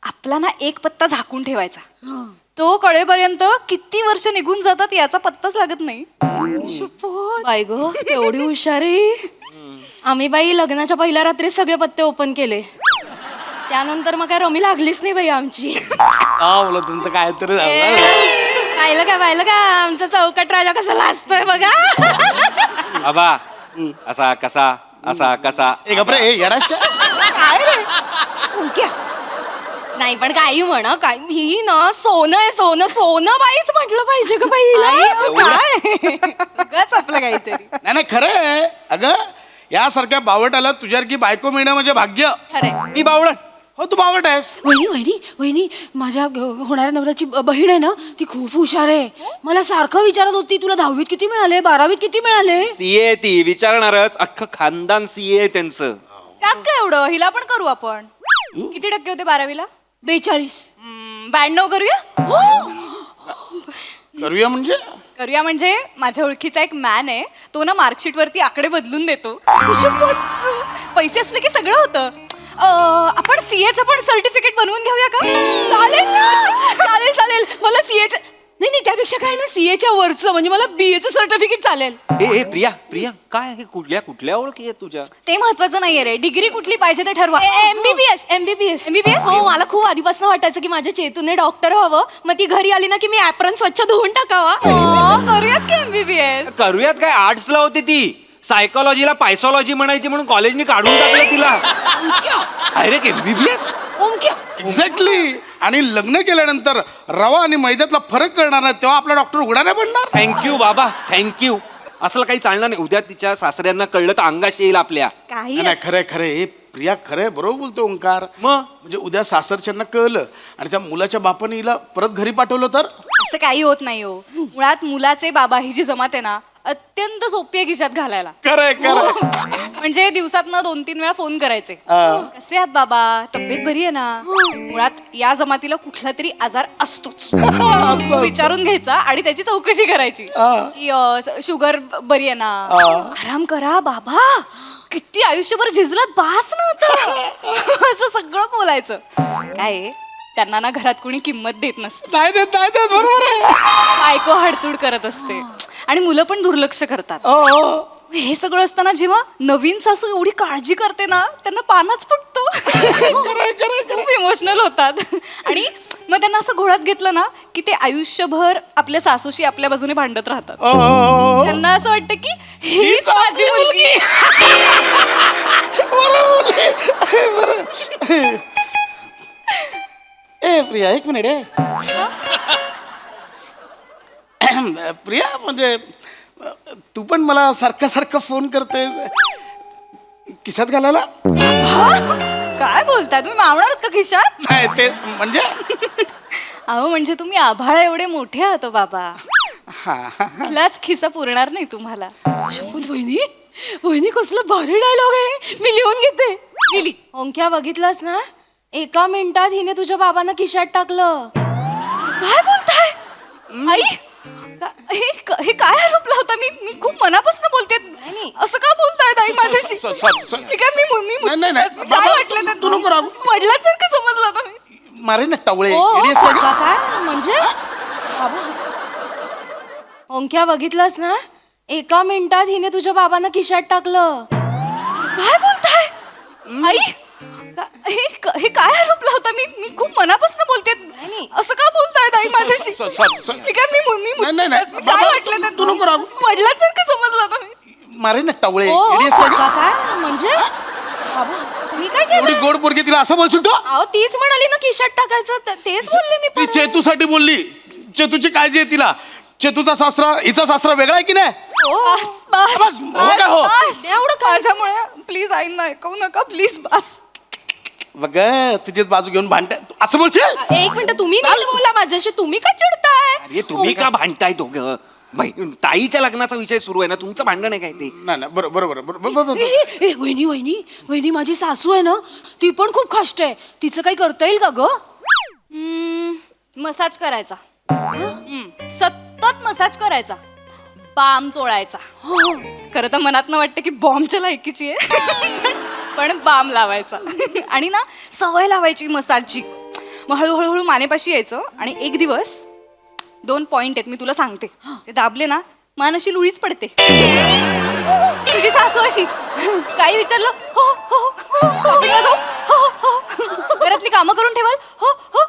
आपला ना एक पत्ता झाकून ठेवायचा, तो कळेपर्यंत किती वर्ष निघून जातात याचा पत्ताच लागत नाही. बाई गो एवढी हुशारी. आम्ही बाई लग्नाच्या पहिल्या रात्री सगळे पत्ते ओपन केले, त्यानंतर मग काय रमी लागलीच नाही बाई आमची. बोला तुमचं काय तरी झालं. पाहिलं का आमचा चौकट राजा कसा लाजतोय बघा. आबा असा कसा असा कसा ए गप्रे ए येडास का? काय रे ओंक्या. नाही पण काही म्हणा काय, ही ना सोनं आहे सोनं, सोनं बाईच म्हटलं पाहिजे का बाईला. काय आपलं काहीतरी. नाही नाही खरं आहे. अगं यासारख्या बावटाला तुझ्यासारखी बायको मिळणं म्हणजे भाग्य. खरे मी बावळट. हो तू बावट आहेस. वहिनी वहिनी वहिनी माझ्या होणाऱ्या नवऱ्याची बहीण आहे ना, ती खूप हुशार आहे. मला सारखं विचारत होती तुला 10वीत किती मिळाले 12वीत किती मिळाले. सीए ती विचारणारच, अख्खं खानदान सीए त्यांचं. त्यात काय एवढं, हिला पण करू आपण. किती टक्के होते 12वीला? 42. 92 करूया. करूया म्हणजे करूया म्हणजे माझ्या ओळखीचा एक मॅन आहे, तो ना मार्कशीट वरती आकडे बदलून देतो. पैसे असले की सगळं होतं. आपण सीएचं पण सर्टिफिकेट बनवून घेऊया का? चालेल ना, चालेल चालेल. मला सीएचं नाही नाही त्यापेक्षा काय ना, सीएच्या वरचं म्हणजे मला बीएचं सर्टिफिकेट चालेल. ए प्रिया प्रिया काय हे कुठल्या ओळखी आहेत तुझ्या? ते महत्वाचं नाहीये रे, डिग्री कुठली पाहिजे ते ठरवा. MBBS MBBS MBBS? हो, मला खूप आधीपासून वाटायचं की माझ्या चेतूने डॉक्टर व्हावं, मग ती घरी आली ना की मी ऍप्रन स्वच्छ धुवून टाकावा. करूयात की एमबीबीएस. करूयात काय, आर्ट्सला होती ती, सायकोलॉजीला पायसॉलॉजी म्हणायची म्हणून कॉलेजनी काढून टाकलं तिला. Direct MBBS. ओंक्या एक्झॅक्टली. आणि लग्न केल्यानंतर रवा आणि मैद्यातला फरक करणार नाही तेव्हा आपला डॉक्टर उघडा नाही पडणार. थँक्यू बाबा थँक्यू. असलं काही चालणार नाही. उद्या तिच्या सासऱ्यांना कळलं तर अंगाशी येईल आपल्या. काही नाही खरंय खरंय हे प्रिया खरंय बरोबर बोलतो ओंकार. मग म्हणजे उद्या सासरच्यांना कळलं आणि त्या मुलाच्या बापाने हिला परत घरी पाठवलं तर असं काही होत नाही हो. मुळात मुलाचे बाबा ही जी जमात आहे ना, अत्यंत सोपी आहे खिशात घालायला. खरंय खरंय. म्हणजे दिवसातनं 2-3 वेळा फोन करायचे, कसे आहात बाबा, तब्येत बरी आहे ना. मुळात या जमातीला कुठला तरी आजार असतोच, तो विचारून घ्यायचा आणि त्याची चौकशी करायची की शुगर बरी आहे ना, आराम करा बाबा, किती आयुष्यभर झिजलात बास ना आता. असं सगळं बोलायचं. काय आहे, त्यांना ना घरात कोणी किंमत देत नसते. नाही देत बरोबर आहे. बायको हडतूड करत असते आणि मुलं पण दुर्लक्ष करतात. हे सगळं असताना जेव्हा नवीन सासू एवढी काळजी करते ना, त्यांना पानाच फुटतो. खूप इमोशनल होतात. आणि मग त्यांना असं घोळात घेतलं ना की ते आयुष्यभर आपल्या सासूशी आपल्या बाजूने भांडत राहतात. त्यांना असं वाटतं की हीच माझी मुलगी. ए प्रिया एक मिनिट आहे. प्रिया म्हणजे तू पण मला सारखा फोन करतेस खिशात घालायला. काय बोलताय तुम्ही, मावणार आहात का खिशात? नाही ते म्हणजे अहो म्हणजे तुम्ही आभाळ एवढे मोठे आहात हो बाबा, हा कुठलाच खिसा पुरणार नाही तुम्हाला. शपथ वहिनी, वहिनी कसलं भारी डायलॉग आहे, मी लिहून घेते. लिली ओंक्या बघितलंस ना, एका मिनिटात हिने तुझ्या बाबांना खिशात टाकलं. काय बोलताय आई? हे काय आरोप लावता? मी खूप मनापासून बोलते. असं का बोलतायत आई माझ्याशी? sorry. मी काय मी नाही. काय बाबा, वाटलं तर तू नको राहू. पडल्यासारखं समजलं तुम्ही. मारे ना टवळे ओ, इडियस काय गं? काय म्हणजे ओंक्या बघितलंस ना, एका मिनिटात हिने तुझ्या बाबांना खिशात टाकलं. काय बोलताय आई? हे काय आरोप लावता? मी खूप मनापासून बोलते. असं का बोलतायत आई माझ्याशी? sorry. मी काय मी नाही. काय बाबा, वाटलं तर तू नको राहू. पडल्यासारखं समजलं तुम्ही. मारे ना टवळे ओ, इडियस काय गं? काय म्हणजे मी काय एवढी केलं? गोड पोरगी तिला असं बोलशील तू? अहो तीच म्हणाली ना खिशात टाकायचं, तेच बोलले मी ती परत. चेतूसाठी बोलली. चेतूची काळजी आहे तिला. चेतूचा सासरा हिचा सासरा वेगळा आहे की नाही? बस, हो का हो? एवढं काय? माझ्यामुळे प्लीज आईंना ऐकवू नका प्लीज. बस बघ तुझीच बाजू घेऊन भांडत असं बोलशील? एक मिनिट, तुम्ही नाही बोला माझ्याशी, तुम्ही का चिडताय? अरे तुम्ही का भांडताय दोघं? ताईच्या लग्नाचा विषय सुरू आहे ना, तुमचं भांडण आहे काय ते? नाही बरोबर. ए वहिनी वहिनी वहिनी माझी सासू आहे ना, ती पण खूप खाष्ट आहे. तिचं काही करता येईल का ग? मसाज करायचा सतत मसाज करायचा बाम चोळायचा खरं तर मनातनं वाटतं की बॉम्बच्या लायकीची आहे पण बाम लावायचा आणि ना सवय लावायची मसाजची मग हळूहळू मानेपाशी यायचं आणि एक दिवस 2 पॉइंट आहेत मी तुला सांगते ते दाबले ना मान अशी लुळीच पडते तुझी सासू अशी काही विचारलं हो हो शॉपिंगला जाऊ हो हो घरातली कामं करून ठेवाल हो हो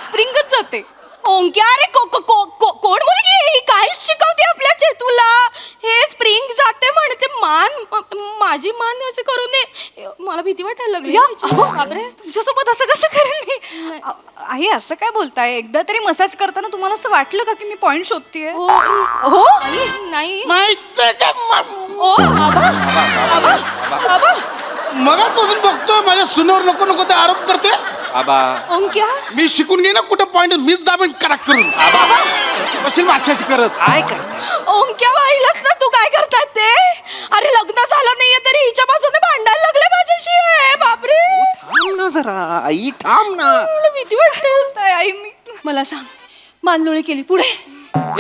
स्प्रिंगच जाते ओंक्या अरे कोण मुलगी आहे ही? काय शिकवते आपल्या चेतूला हे स्प्रिंग जाते म्हणते माझी मान असं करू नये मला भीती वाटायला लागली बापरे. तुमच्यासोबत असं कसं करेन मी आई असं काय बोलताय एकदा तरी मसाज करताना तुम्हाला असं वाटलं का की मी पॉइंट शोधतेय हो हो नाही माहित का ओ बाबा बाबा बाबा मगापासून बघतोय माझ्या सुनवर नको नको ते आरोप करते बाबा ओंक्या मी शिकून घे ना कुठं पॉइंट मीच दाबेन करेक्ट करून बशील मागच्याची करत काय करते ओंक्या पाहिलंस ना तू काय करतात ते अरे लग्न झालं नाहीये तरी हिच्या बाजूने भांडायला लागले माझ्याशी आहे बापरे थांब ना जरा आई थांब ना मला भीती वाटते आई मी मला सांग मानलोळी केली पुढे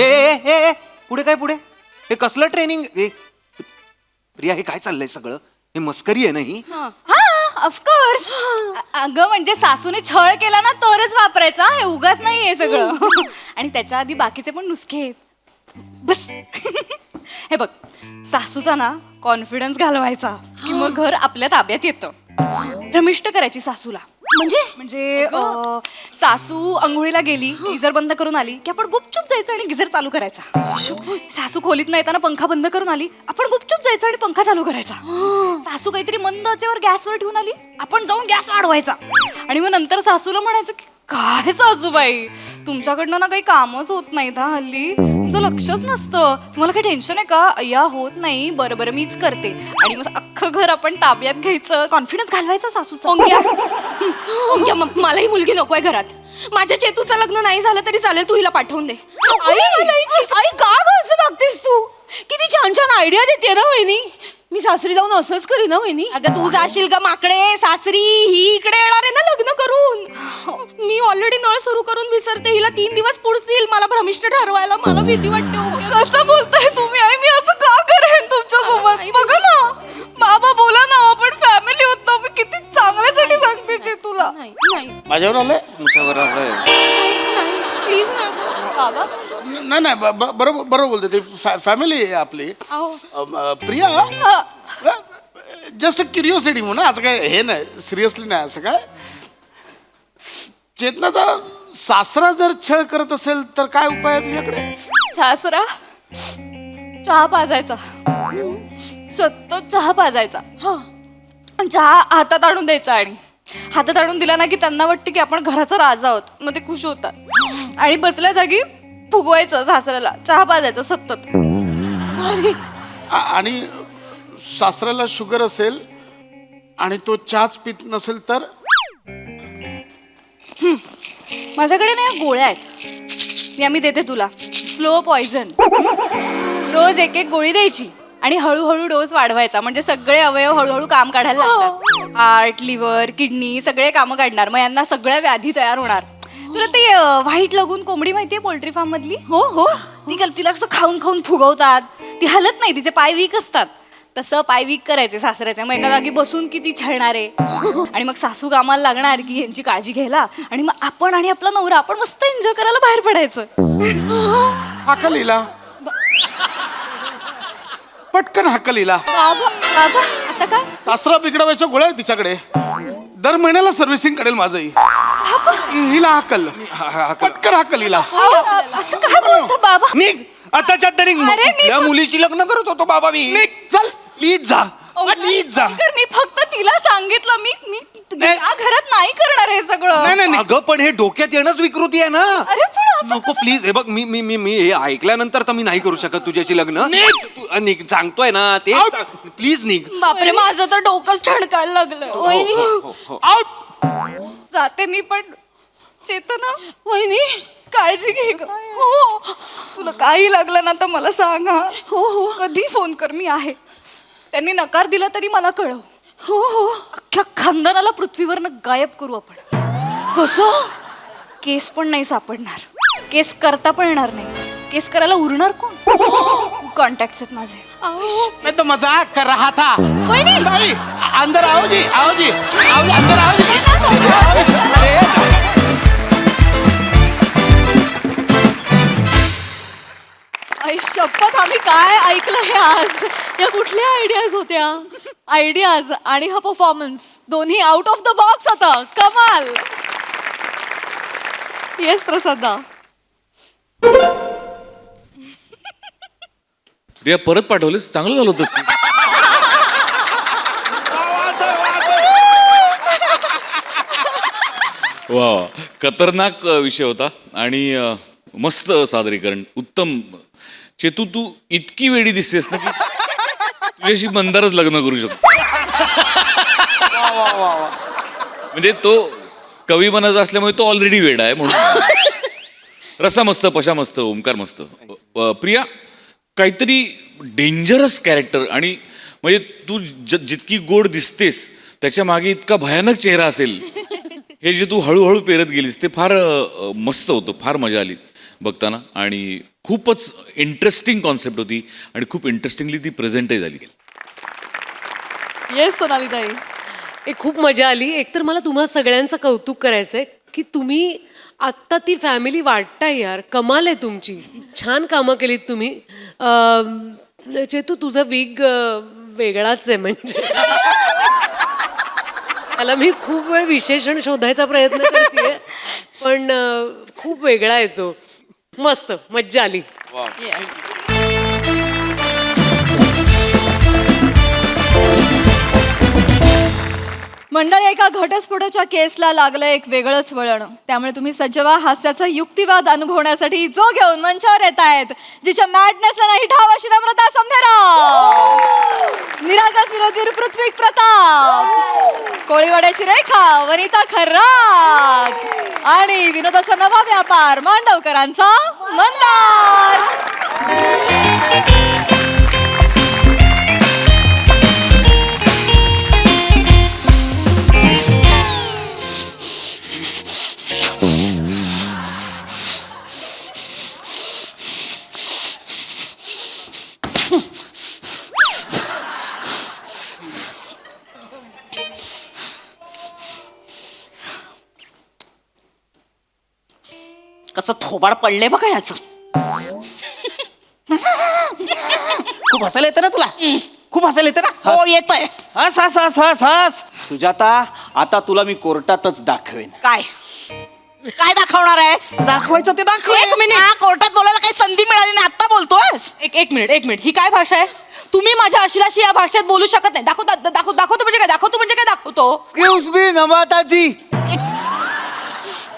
ए पुढे काय पुढे हे कसलं ट्रेनिंग प्रिया हे काय चाललंय सगळं हे मस्करी आहे ना ही हा ऑफकोर्स अगं म्हणजे सासूने छळ केला ना तरच वापरायचा हे उगाच नाही आहे सगळं आणि त्याच्या आधी बाकीचे पण नुसके आहेत बस हे बघ सासूचा ना कॉन्फिडन्स घालवायचा की मग घर आपल्या ताब्यात येतं भ्रमिष्ट करायची सासूला म्हणजे सासू अंघोळीला गेली गिझर बंद करून आली की आपण गुपचूप जायचं आणि गिझर चालू करायचा सासू खोलीत न येताना पंखा बंद करून आली आपण गुपचूप जायचं आणि पंखा चालू करायचा सासू काहीतरी मंद आचेवर गॅसवर ठेवून आली आपण जाऊन गॅस वाढवायचा आणि मग नंतर सासूला म्हणायचं की काय सासूबाई तुमच्याकडनं ना काही कामच होत नाहीत हा हल्ली तुमचं लक्षच नसतं तुम्हाला काही टेन्शन आहे का या होत नाही बरं बरं मीच करते आणि मग अख्खं घर आपण ताब्यात घ्यायचं कॉन्फिडन्स घालवायचा सासूचा ओंक्या ओंक्या मला ही मुलगी नकोय घरात माझ्या चेतूचं लग्न नाही झालं तरी चालेल तू हिला पाठवून दे आई का ग असं वागतेस तू किती छान छान आयडिया देते ना वहिनी मी सासरी जाऊन असंच करी ना वहिनी अगं तू जाशील का माकडे सासरी ही इकडे येणार आहे ना लग्न करून मी ऑलरेडी नळ सुरू करून विसरते हिला 3 दिवस पुढतील मला भ्रमिष्ट ठरवायला मला भीती वाटते कसं बोलताय तुम्ही आई मी असं का करेन तुमच्या सोबत बघा ना बाबा बोला ना आपण फॅमिली होतो मी किती चांगल्यासाठी सांगते तुला नाही नाही माझ्यावर आलंय तुमच्यावर आलंय प्लीज ना बाबा नाही बरोबर बोलते ते फॅमिली आहे आपली प्रिया जस्ट क्युरिओसिटी म्हणून असं काय हे नाही सिरियसली नाही असं काय चेतनाचा सासरा जर छळ करत असेल तर काय उपाय आहे तुझ्याकडे सासरा चहा पाजायचा सतत चहा पाजायचा चहा हातात आणून द्यायचा आणि हातात आणून दिला ना की त्यांना वाटतं की आपण घराचा राजा आहोत मग ते खुश होतात आणि बसल्या जागी फुगवायचं सासऱ्याला चहा पाजायचं सतत आणि सासऱ्याला शुगर असेल आणि तो चहाच पित नसेल तर माझ्याकडे ना या गोळ्या आहेत या मी देते तुला स्लो पॉइझन रोज एक गोळी द्यायची आणि हळूहळू डोस वाढवायचा म्हणजे सगळे अवयव हळूहळू काम काढायला लागतात हार्ट लिव्हर किडनी सगळे कामं काढणार मग यांना सगळ्या व्याधी तयार होणार तुला ते व्हाईट लगून कोंबडी माहितीये पोल्ट्री फार्म मधली हो हो तिला असं खाऊन खाऊन फुगवतात ती हलत नाही तिचे पाय वीक असतात तसं पाय वीक करायचे सासऱ्याचे मग एका जागी बसून किती छळणार आहे आणि मग सासू कामाला लागणार की यांची काळजी घ्यायला आणि मग आपण आणि आपला नवरा आपण मस्त एन्जॉय करायला बाहेर पडायचं हाकलीला पटकन हाकलीला बाबा आता काय सासरा बिघडवायच्या गोळ्या आहे तिच्याकडे दर महिन्याला सर्व्हिसिंग करेल माझंही हिला हाकल पटकन हाकल हिला असं काय बोलता बाबा निघ आताच्या तरी अरे मी या मुलीची लग्न करत होतो बाबा मी निघ, चल प्लीज जा प्लीज जा शंकर, मी फक्त तिला सांगितलं मी नाही. या घरात नाही करणार हे सगळं नाही नाही अगं पण हे डोक्यात येणंच विकृती आहे ना अरे पण असं नको प्लीज हे बघ मी हे ऐकल्यानंतर तर मी नाही करू शकत तुझ्याशी लग्न तू निघ सांगतोय ना ते प्लीज निघ बापरे माझं तर डोकंच ठणकायला लागलं आउट जाते मी पण चेतना वहिनी काळजी घे ग हो तुला काही लागलं ना तर मला सांग हा हो कधी फोन कर मी आहे त्यांनी नकार दिला तरी मला कळव हो अख्ख्या खानदानाला पृथ्वीवरनं गायब करू आपण कसं केस पण नाही सापडणार, केस करता पण येणार नाही. केस करायला उरणार कोण? कॉन्टॅक्ट्स आहेत माझे. मैं तो मजाक कर रहा था. नहीं, अंदर आओ जी, आओ जी, आओ जी, अंदर आओ जी. अरे, आई शपथ, आम्ही काय ऐकलं हे आज? या कुठल्या आयडियाज होत्या? आयडियाज आणि हा परफॉर्मन्स दोन्ही आउट ऑफ द बॉक्स होता. कमाल. येस प्रसादा. प्रिया परत पाठवलीस, चांगलं झालं होतं script. वा, खतरनाक विषय होता आणि मस्त सादरीकरण, उत्तम. चेतू, तू इतकी वेडी दिसतेस ना की तुझ्याशी मंदारच लग्न करू शकतो. म्हणजे तो कवी बनायचा असल्यामुळे तो ऑलरेडी वेडा आहे म्हणून. रसा मस्त, पशा मस्त, ओंकार मस्त. प्रिया, काहीतरी डेंजरस कॅरेक्टर. आणि म्हणजे तू जितकी गोड दिसतेस त्याच्या मागे इतका भयानक चेहरा असेल, हे जे तू हळूहळू पेरत गेलीस ते फार मस्त होतं. फार मजा आली बघताना आणि खूपच इंटरेस्टिंग कॉन्सेप्ट होती आणि खूप इंटरेस्टिंगली ती प्रेझेंटही झाली. येस सोनाली ताई. एक खूप मजा आली. एकतर मला तुम्हा सगळ्यांचं कौतुक करायचंय की तुम्ही आत्ता ती फॅमिली वाटताय यार. कमाल आहे तुमची, छान कामं केलीत तुम्ही. चेतू, तुझा विग वेगळाच आहे. म्हणजे त्याला मी खूप वेळ विशेषण शोधायचा प्रयत्न करते, पण खूप वेगळा आहे तो. मस्त मज्जा आली. मंडळी, एका घटस्फोटाच्या केसला लागलं एक वेगळंच वळण. त्यामुळे तुम्ही सज्ज व्हा हास्याचा युक्तिवाद अनुभवण्यासाठी जो घेऊन मंचावर येत आहेत, जिच्या मॅडनेसला नाही ठाव अशी नम्रता संभेराव, निरागस विरोधवीर पृथ्वी प्रताप, कोळीवाड्याची रेखा वनिता खर्रात आणि विनोदाचा नवा व्यापार मांडवकरांचा मंदार. कसं थोबाड पडले बघा याचं. खूप हसायला येतं ना तुला? खूप हसायला येतं ना? हो येतंय. हस हस हस हस हस. सुजाता, आता तुला मी कोर्टातच दाखवेन. काय काय दाखवणार आहेस? दाखवायचं ते दाखव. एक मिनिट. कोर्टात बोलायला काही संधी मिळाली नाही, आता बोलतोयस? एक मिनिट. ही काय भाषा आहे? तुम्ही माझ्या अशिलाशी या भाषेत बोलू शकत नाही. दाखवतो म्हणजे काय? दाखवतो. एक्सक्यूज मी नम्रताजी,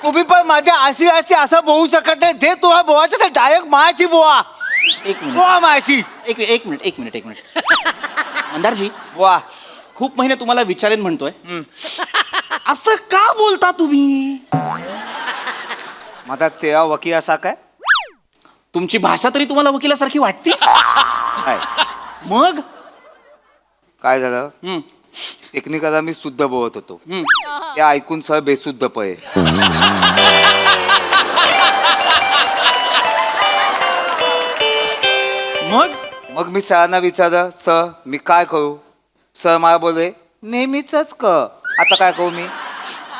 तुम्ही पण माझ्या अशी असं बोलू शकत नाही. जे तुम्हाला बोवायचं ते डायरेक्ट मायाशी बोवा. एक मिनिट. बोवा मायाशी. एक मिनिट. मंदारजी, वा, खूप महिने तुम्हाला विचारेन म्हणतोय, असं का बोलता तुम्ही? माझा चेहरा वकील असा काय? तुमची भाषा तरी तुम्हाला वकिलासारखी वाटते? काय मग काय झालं? टेक्निकला मी शुद्ध बोलत होतो, ते ऐकून सर बेशुद्ध पळे. मग मी सरांना विचारलं, सर मी काय करू? सर मला बोलले नेहमीच कर. आता काय करू मी?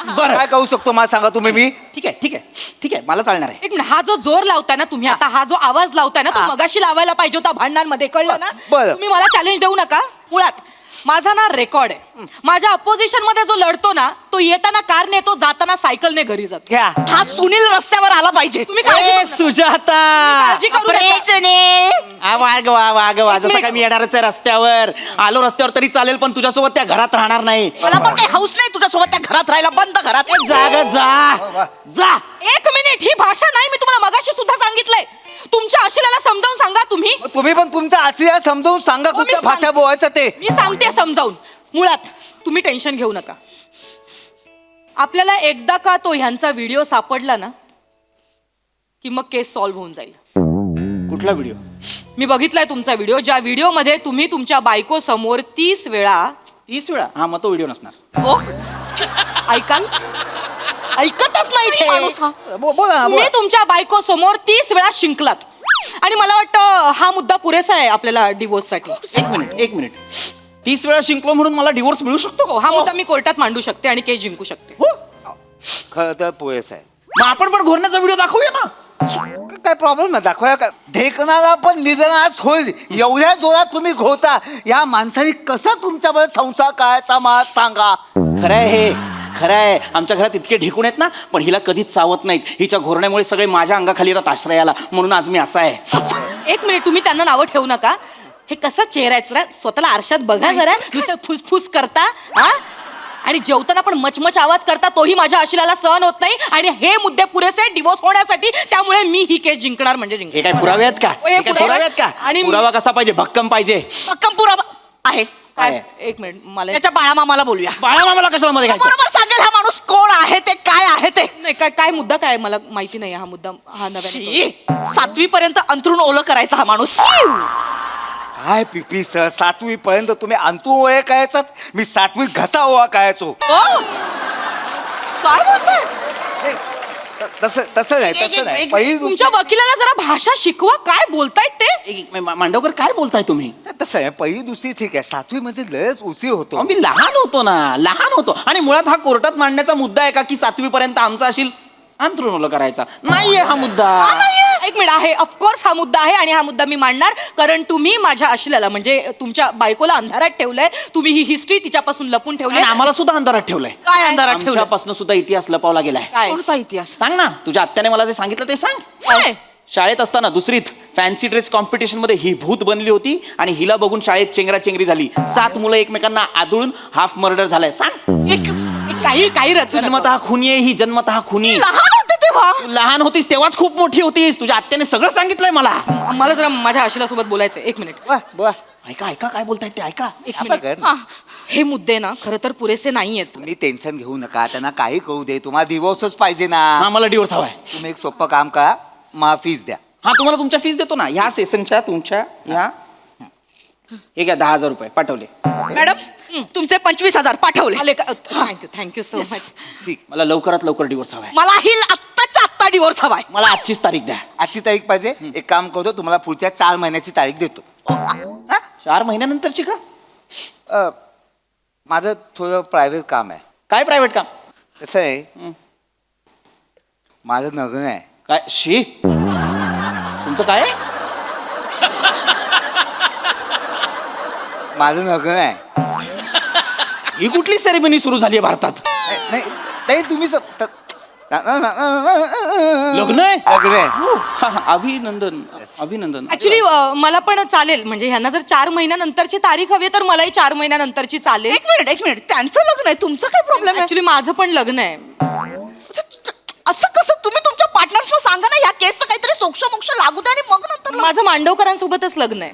बरं, काय करू शकतो मला सांगा तुम्ही. मी ठीक आहे, मला चालणार आहे. एक मिनिट. हा जो जोर लावताय ना तुम्ही आता, हा जो आवाज लावताय ना, तो मगाशी लावायला पाहिजे होता भांडणांमध्ये, कळलं ना? बरं. तुम्ही मला चॅलेंज देऊ नका. मुळात माझा ना रेकॉर्ड आहे. माझ्या अपोजिशन मध्ये जो लढतो ना, तो येताना कारने येतो, जाताना सायकलने घरी जातो. घ्या. हा सुनील रस्त्यावर आला पाहिजे. तुम्ही काळजी करू नका. सुजाता, काळजी करू नका. वागवा जसं काय मी येणारच आहे रस्त्यावर. आलो रस्त्यावर तरी चालेल, पण तुझ्यासोबत त्या घरात राहणार नाही. मला पण काही हौस नाही तुझ्यासोबत त्या घरात राहायला. बंद घरात. जा. एक मिनिट. ही भाषा नाही. मी तुम्हाला मगाशी सुद्धा सांगितलंय. तुमच्या अशिलाला समजावून सांगा तुम्ही. तुम्ही पण तुमच्या आशिया समजावून सांगा हो, मी कुठल्या भाषा सांगते. बोलायचं ते. मी सांगते समजावून. मुळात तुम्ही टेन्शन घेऊ नका. आपल्याला एकदा का तो ह्यांचा व्हिडिओ सापडला ना, की मग केस सॉल्व्ह होऊन जाईल. कुठला व्हिडिओ? मी बघितलाय तुमचा व्हिडिओ, ज्या व्हिडिओमध्ये तुम्ही तुमच्या बायको समोर 30 वेळा. 30 वेळा? हा, मग तो व्हिडिओ नसणार. ओ ऐकाल, ऐकतच नाही ते माणूस हा. बोला ना, तुम्ही बोला. तुमच्या बायको समोर 30 वेळा शिंकलात आणि मला वाटतं हा मुद्दा पुरेसा आहे आपल्याला डिवोर्ससाठी. एक मिनिट 30 वेळा शिंकलो म्हणून मला डिवोर्स मिळू शकतो हो, हा मुद्दा मी कोर्टात मांडू शकते आणि केस जिंकू शकते. खरं तर पुरेस आहे. मग आपण पण घोरण्याचा व्हिडिओ दाखवूया ना. काय प्रॉब्लेम नाही, दाखवाया काय. ढेकणारा पण निधनास होईल एवढ्या जोरात तुम्ही घोता. या माणसाने कसा तुमच्यावर संसार करायचा मला सांगा. खरंय हे खरं आहे. आमच्या घरात इतके ढेकून आहेत ना, पण हिला कधीच चावत नाहीत. हिच्या घोरण्यामुळे सगळे माझ्या अंगाखाली येतात आश्रयाला, म्हणून आज मी असा आहे. एक मिनिट, तुम्ही त्यांना नावं ठेवू नका. हे कसा चेहरा आहे तुला, स्वतःला आरशात बघा जरा. नुसतं फुसफुस करता हा, आणि जेवताना पण मचमच आवाज करता, तोही माझ्या आशिलाला सहन होत नाही. आणि हे मुद्दे पुरेसे डिवोर्स होण्यासाठी, त्यामुळे मी ही केस जिंकणार म्हणजे जिंकणार. हे काय पुरावे आहेत का? हे हे काय पुरावे आहेत का? आणि पुरावा कसा पाहिजे? भक्कम पाहिजे. भक्कम पुरावा आहे. काय? काय? एक मिनिट, मला त्याच्या बाळामामाला बोलूया. बाळामामाला कशाला मध्ये घ्यायचं? बरोबर सांगेल हा माणूस कोण आहे ते, काय आहे ते. नाही काय काय मुद्दा काय मला माहिती नाही. हा मुद्दा हा नव्या 7वी पर्यंत अंथरूण ओलं करायचा हा माणूस. काय पिपी सर, 7वी पर्यंत तुम्ही अंतू ओळे कायचात, मी 7वीत घसा ओवा कायचो. काय बोलताय? तसं तसं नाही. पहिली तुमच्या वकिलाला जरा भाषा शिकवा, काय बोलतायत ते. मांडवकर काय बोलताय तुम्ही? तसं आहे, पहिली दुसरी ठीक आहे, 7वी मध्ये लयच उशी होतो. मी लहान होतो ना, लहान होतो. आणि मुळात हा कोर्टात मांडण्याचा मुद्दा आहे का की 7वी पर्यंत आमचा असेल अंथरूण ओलं करायचा? नाहीये हा मुद्दा. एक मिनिट आहे, ऑफकोर्स हा मुद्दा आहे आणि हा मुद्दा मी मांडणार. कारण तुम्ही माझ्या आशिलाला म्हणजे तुमच्या बायकोला अंधारात ठेवलंय. तुम्ही ही हिस्ट्री तिच्यापासून लपून ठेवली. आणि आम्हाला सुद्धा अंधारात ठेवलंय. काय अंधारात ठेवलंय? आमच्यापासून सुद्धा इतिहास लपवला गेलाय. काय? कोणता इतिहास? सांग ना, तुझ्या आत्याने मला जे सांगितलं ते सांग. काय? शाळेत असताना दुसरीत फॅन्सी ड्रेस कॉम्पिटिशन मध्ये ही भूत बनली होती आणि हिला बघून शाळेत चेंगराचेंगरी झाली. 7 मुलं एकमेकांना आदळून हाफ मर्डर झालाय. सांग. काही काही रचू नका. जन्मतः खुनी आहे ही, जन्मतः खुनी. लहान होते तेव्हा. तू लहान होतीस तेव्हाच खूप मोठी होतीस. तुझ्या आत्याने सगळं सांगितलंय मला. मला जरा माझ्या आशिला सोबत बोलायचं. एक मिनिट. ऐका ऐका काय बोलतायत ते ऐका. एक मिनिट. हा, हे मुद्दे ना खरं तर पुरेसे नाहीयेत. तुम्ही टेन्शन घेऊ नका, त्यांना काही करू दे, तुम्हाला डिवोर्सच पाहिजे ना. हा, मला डिवोर्स हवाय. तुम्ही एक सोपं काम करा, मला फीस द्या. हा, तुम्हाला तुमच्या फीस देतो ना. ह्या सेशनच्या तुमच्या ह्या हे घ्या 10,000 रुपये पाठवले. मॅडम तुमचे 25,000 पाठवले. Thank you so much. ठीक, मला लवकरात लवकर डिवोर्स हवाय. मला ही आत्ताच्या आत्ता डिवोर्स हवाय. मला आजचीच तारीख द्या. आजची तारीख पाहिजे. एक काम करतो, तुम्हाला पुढच्या 4 महिन्याची तारीख देतो. 4 महिन्यानंतरची का? माझं थोडं प्रायव्हेट काम आहे. काय प्रायव्हेट काम? कसं आहे, माझं लग्न आहे. काय शी? तुमचं काय आहे? माझं लग्न आहे. ही कुठली सेरेमनी सुरू झाली आहे भारतात? नाही नाही, तुम्ही लग्न आहे? लग्न आहे. हा, हा, अभिनंदन अभिनंदन. ऍक्च्युली मला पण चालेल, म्हणजे ह्यांना जर 4 महिन्यानंतरची तारीख हवी तर मलाही 4 महिन्यानंतरची चालेल. एक मिनिट, त्यांचं लग्न आहे, तुमचं काय प्रॉब्लेम आहे? ऍक्च्युली माझं पण लग्न आहे. असं कसं? तुम्ही तुमच्या पार्टनर्सला सांगा ना, ह्या केसचं काहीतरी सोक्ष मोक्ष लागू द्या आणि मग नंतर. माझं मांडवकरांसोबतच लग्न आहे.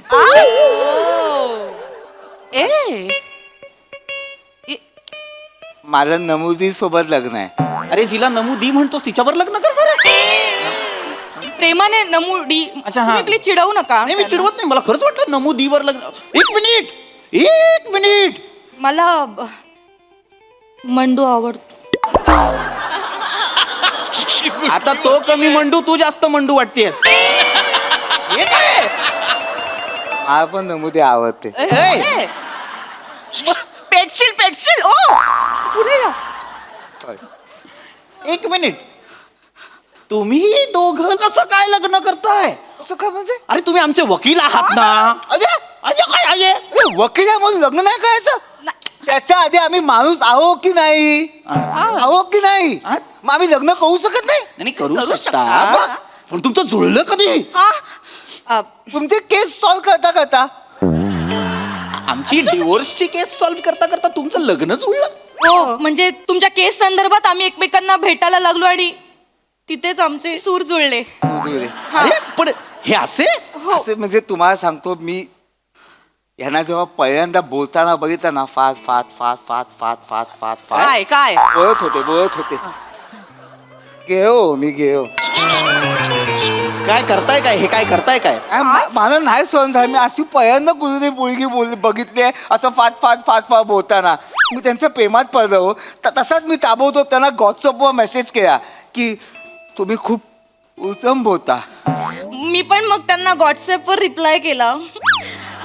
माझं नमुदी सोबत लग्न आहे. अरे जिला नमुदी म्हणतोस तिच्यावर लग्न कर बरं. प्रेमाने नमुडी. अच्छा, हा. प्लीज चिडवू नका. नाही, मी चिडवत नाही. मला खरंच वाटलं नमुदीवर लग्न. एक मिनिट मला मंडू आवडतो. आता तो कमी मंडू, तू जास्त मंडू वाटतेस. हे काय? मला पण नमुदी आवडते. पेटशील ओ पुढे या. एक मिनिट, तुम्ही दोघं कसं काय लग्न करताय? असं काय म्हणजे? अरे तुम्ही आमचे वकील आहात ना. अरे काय आहे? वकिलामुळे लग्न नाही करायचं? त्याच्या आधी आम्ही माणूस आहो की नाही? आहो की नाही? मग आम्ही लग्न करू शकत नाही? नाही करू शकता, पण तुमचं जुळलं कधी? तुमचे केस सॉल्व्ह करता करता. आमची डिवोर्सची केस सॉल्व्ह करता करता तुमचं लग्न जुळलं? हो, म्हणजे तुमच्या केस संदर्भात आम्ही एकमेकांना भेटायला लागलो आणि तिथेच आमचे सूर जुळले. अरे पण हे असे असे म्हणजे तुम्हाला सांगतो मी, यांना जेव्हा पहिल्यांदा बोलताना बघितलं ना, fast fast fast fast fast fast fast fast काय बोलत होते. मी घेऊ काय करताय काय? हे काय करताय काय? मला नाही सहन झालं. मी अशी पहिल्यांदा कुठे मुलगी बघितली असं फाट फाट फाट फाट बोलताना. मी त्यांच्या प्रेमात पडलो. तसाच मी ताबडतोब त्यांना व्हॉट्सअपवर मेसेज केला की तुम्ही खूप उत्तम बोलता. मी पण मग त्यांना व्हॉट्सअपवर रिप्लाय केला.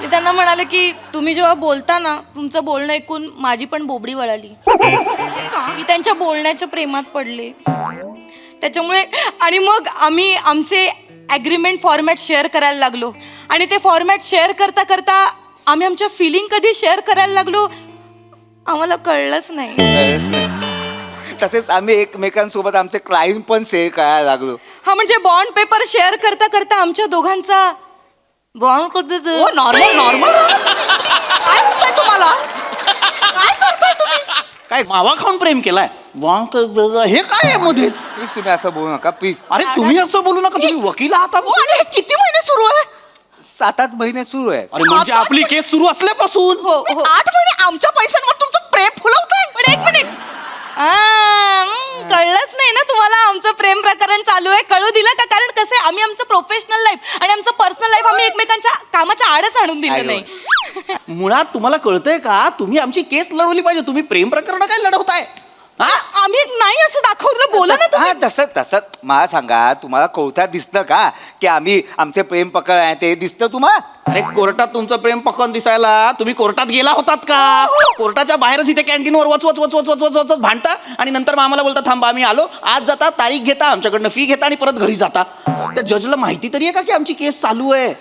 मी त्यांना म्हणाले की तुम्ही जेव्हा बोलता ना, तुमचं बोलणं ऐकून माझी पण बोबडी वळाली. मी त्यांच्या बोलण्याच्या प्रेमात पडले त्याच्यामुळे. आणि मग आम्ही आमचे ॲग्रीमेंट फॉर्मॅट शेअर करायला लागलो. आणि ते फॉर्मॅट शेअर करता करता आम्ही आमच्या फिलिंग कधी शेअर करायला लागलो आम्हाला कळलंच नाही. तसेच आम्ही एकमेकांसोबत आमचे क्लाइंट पण शेअर करायला लागलो. हा म्हणजे बॉन्ड पेपर शेअर करता करता आमच्या दोघांचा बॉन्ड करतो. नॉर्मल नॉर्मल काय होतंय तुम्हाला? काय करताय तुम्ही? काय मावा खाऊन प्रेम केलाय? हे काय आहे मध्येच? प्लीज तुम्ही असं बोलू नका प्लीज. अरे तुम्ही असं बोलू नका, तुम्ही वकील आहात आमचे. आणि हे किती महिने सुरू आहे? 7-8 महिने सुरू आहे. अरे म्हणजे आपली केस सुरू असल्यापासून. हो 8 महिने आमच्या पैशांवर तुमचं प्रेम फुलवतंय. पण एक मिनिट कळलंच नाही ना तुम्हाला आमचं प्रेम प्रकरण चालू आहे. कळू दिलं का? कारण कसं आहे, आम्ही आमचं प्रोफेशनल लाईफ आणि आमचं पर्सनल लाईफ आम्ही एकमेकांच्या कामाच्या आडच आणून दिलं नाही. मुळात तुम्हाला कळतंय का, तुम्ही आमची केस लढवली पाहिजे. तुम्ही प्रेम प्रकरण काय लढवताय? आम्ही नाही असं दाखवलं. बोला ना तुम्ही. हा तसं तसं मला सांगा, तुम्हाला कोर्टात दिसतं का की आम्ही आमचे प्रेम प्रकरण आहे ते दिसतं तुम्हाला? अरे कोर्टात तुमचं प्रेम प्रकरण दिसायला तुम्ही कोर्टात गेला होतात का? कोर्टाच्या बाहेरच इथे कॅन्टीनवर वच भांडता आणि नंतर मग आम्हाला बोलता थांबा आम्ही आलो. आज जाता, तारीख घेता, आमच्याकडनं फी घेता आणि परत घरी जाता. त्या जजला माहिती तरी आहे का की आमची केस चालू आहे?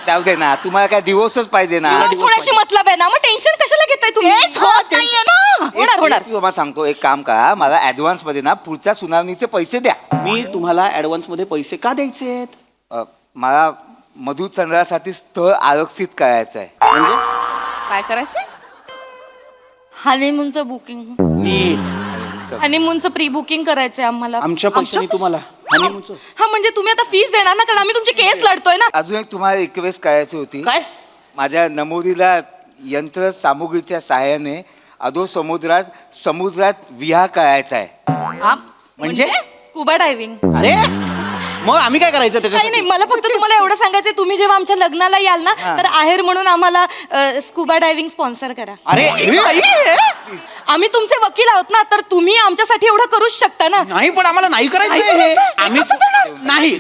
जाऊ दे ना, तुम्हाला काय दिवसच पाहिजे ना. दिवस होण्याशी मतलब आहे ना, मग टेन्शन कशाला घेताय तुम्ही? होणार. तुम्हाला सांगतो, एक काम करा, मला ऍडव्हान्स मध्ये ना पुढच्या सुनावणीचे पैसे द्या. मी तुम्हाला ऍडव्हान्स मध्ये पैसे का द्यायचे? मला मधुचंद्रासाठी स्थळ आरक्षित करायचं आहे. म्हणजे काय करायचंय? हनीमूनचं बुकिंग. नीट हनीमूनचं प्री बुकिंग करायचंय आम्हाला. आमच्या पैशाने तुम्हाला हनीमूनचं. हा म्हणजे तुम्ही आता फीस देणार ना, कारण आम्ही तुमची केस लढतोय ना. अजून एक तुम्हाला रिक्वेस्ट करायची होती. काय? माझ्या नमोरीला यंत्र सामुग्रीच्या सहाय्याने अधो समुद्रात विहार करायचा आहे. म्हणजे स्कुबा डायव्हिंग. अरे मग आम्ही काय करायचं काही त्याच्यासाठी? नाही, मला फक्त तुम्हाला एवढं सांगायचं, तुम्ही जेव्हा आमच्या लग्नाला याल ना, तर आहेर म्हणून आम्हाला स्कुबा डायव्हिंग स्पॉन्सर करा. अरे आम्ही तुमचे वकील आहोत ना, तर तुम्ही आमच्यासाठी एवढं करूच शकता ना. नाही, पण आम्हाला नाही करायचं हे. आम्ही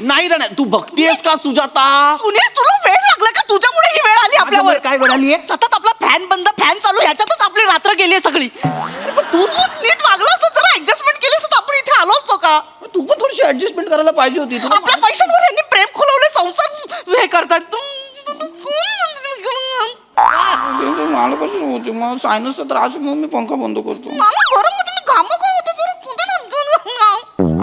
नाही देणार. तू बघतीयस का सुजाता? सुनील तुला वेळ लागला का? तुझ्यामुळे ही वेळ आली आपल्यावर. काय वेळ आली आहे? सतत आपला फॅन बंद, फॅन चालू, ह्याच्यातच आपली रात्र गेली आहे सगळी. पण तू नीट वागला असं, जरा ऍडजस्टमेंट केली असं आपण इथे आलो असतो का? तू पण थोडीशी ऍडजस्टमेंट करायला पाहिजे होती. आपल्या पैशांवर यांनी प्रेम खुलवले, संसार हे करतात. मला कसं होते, मला सायनसचा त्रास म्हणून मी पंखा बंद करतो. मला गरम होतं, मी घाम होतं.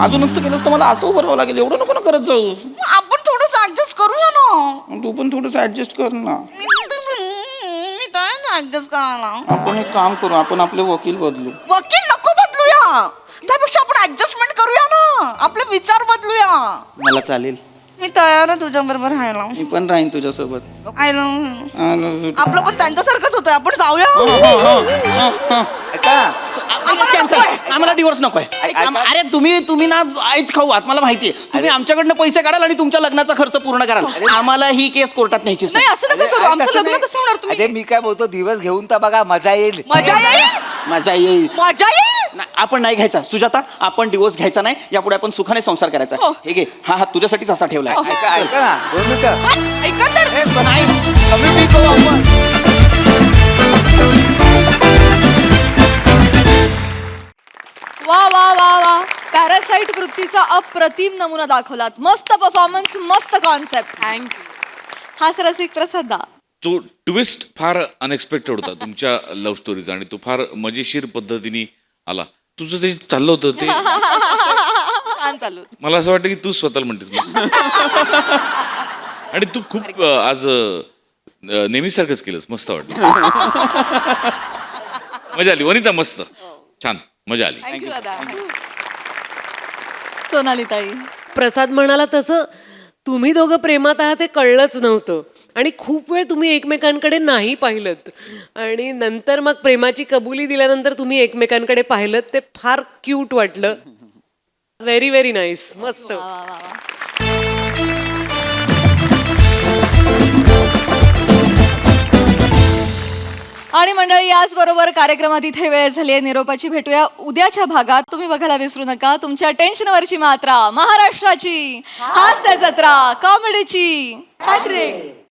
अजून असं केलंस तर मला असं उभं राहावं लागेल. एवढं नको ना करत जाऊ. आपण थोडस ऍडजस्ट करूया ना. तू पण थोडंसं ऍडजस्ट कर ना. मी काय ऍडजस्ट करायला? आपण एक काम करू, आपण आपले वकील बदलू. वकील नको बदलूया, त्यापेक्षा आपण ऍडजस्टमेंट करूया ना, आपले विचार बदलूया. मला चालेल. मी तयार आहे तुझ्या बरोबर राहायला. मी पण राहीन तुझ्यासोबत. आय आपलं पण त्यांच्यासारखंच होतंय, आपण जाऊया. आम्हाला डिवोर्स नकोय. अरे तुम्ही ना ऐत खाऊ आहात, मला माहितीये. तुम्ही आमच्याकडनं पैसे काढाल आणि तुमच्या लग्नाचा खर्च पूर्ण कराल. आम्हाला ही केस कोर्टात न्यायचीच नाही, असं नका करू. आमचं लग्न कसं होणार? अरे तुम्ही मी काय बोलतो, दिवस घेऊन तर बघा, मजा येईल. मजा येईल, मजा येईल. मजा येईल. आपण नाही घ्यायचा सुजाता, आपण डिवोर्स घ्यायचा नाही. यापुढे आपण सुखाने संसार करायचा. हे घे, हा तुझ्यासाठीच असा ठेवलाय. ऐका ना, 2 मिनिटं. ऐका तर. कमी फी करू आपण. वा वा वा वा, पॅरासाइट वृत्तीचा अप्रतिम नमुना दाखवलात. मस्त परफॉर्मन्स, मस्त कॉन्सेप्ट. थँक्यू. हाच रसिक प्रसाद दा. तो ट्विस्ट फार अनएक्सपेक्टेड होता तुमच्या लव्ह स्टोरीचा आणि तो फार मजेशीर पद्धतीने आला. तुझं ते चाललं होतं ते छान चालू. मला असं वाटतं की तू स्वतःला म्हणतेस आणि तू खूप आज नेहमीसारखंच केलंस. मस्त वाटलं. मजा आली वनिता, मस्त छान मजा आली. थँक्यू दादा. सोनाली ताई. प्रसाद म्हणाला तसं तुम्ही दोघं प्रेमात आहात हे कळलंच नव्हतं आणि खूप वेळ तुम्ही एकमेकांकडे नाही पाहिलत आणि नंतर मग प्रेमाची कबुली दिल्यानंतर तुम्ही एकमेकांकडे पाहिलत ते फार क्यूट वाटलं. Very very nice. मस्त. आणि मंडळी याचबरोबर कार्यक्रमात इथे वेळ झाली आहे निरोपाची. भेटूया उद्याच्या भागात. तुम्ही बघायला विसरू नका तुमच्या टेन्शनवरची मात्रा, महाराष्ट्राची हास्य जत्रा, कॉमेडीची हॅट्रिक.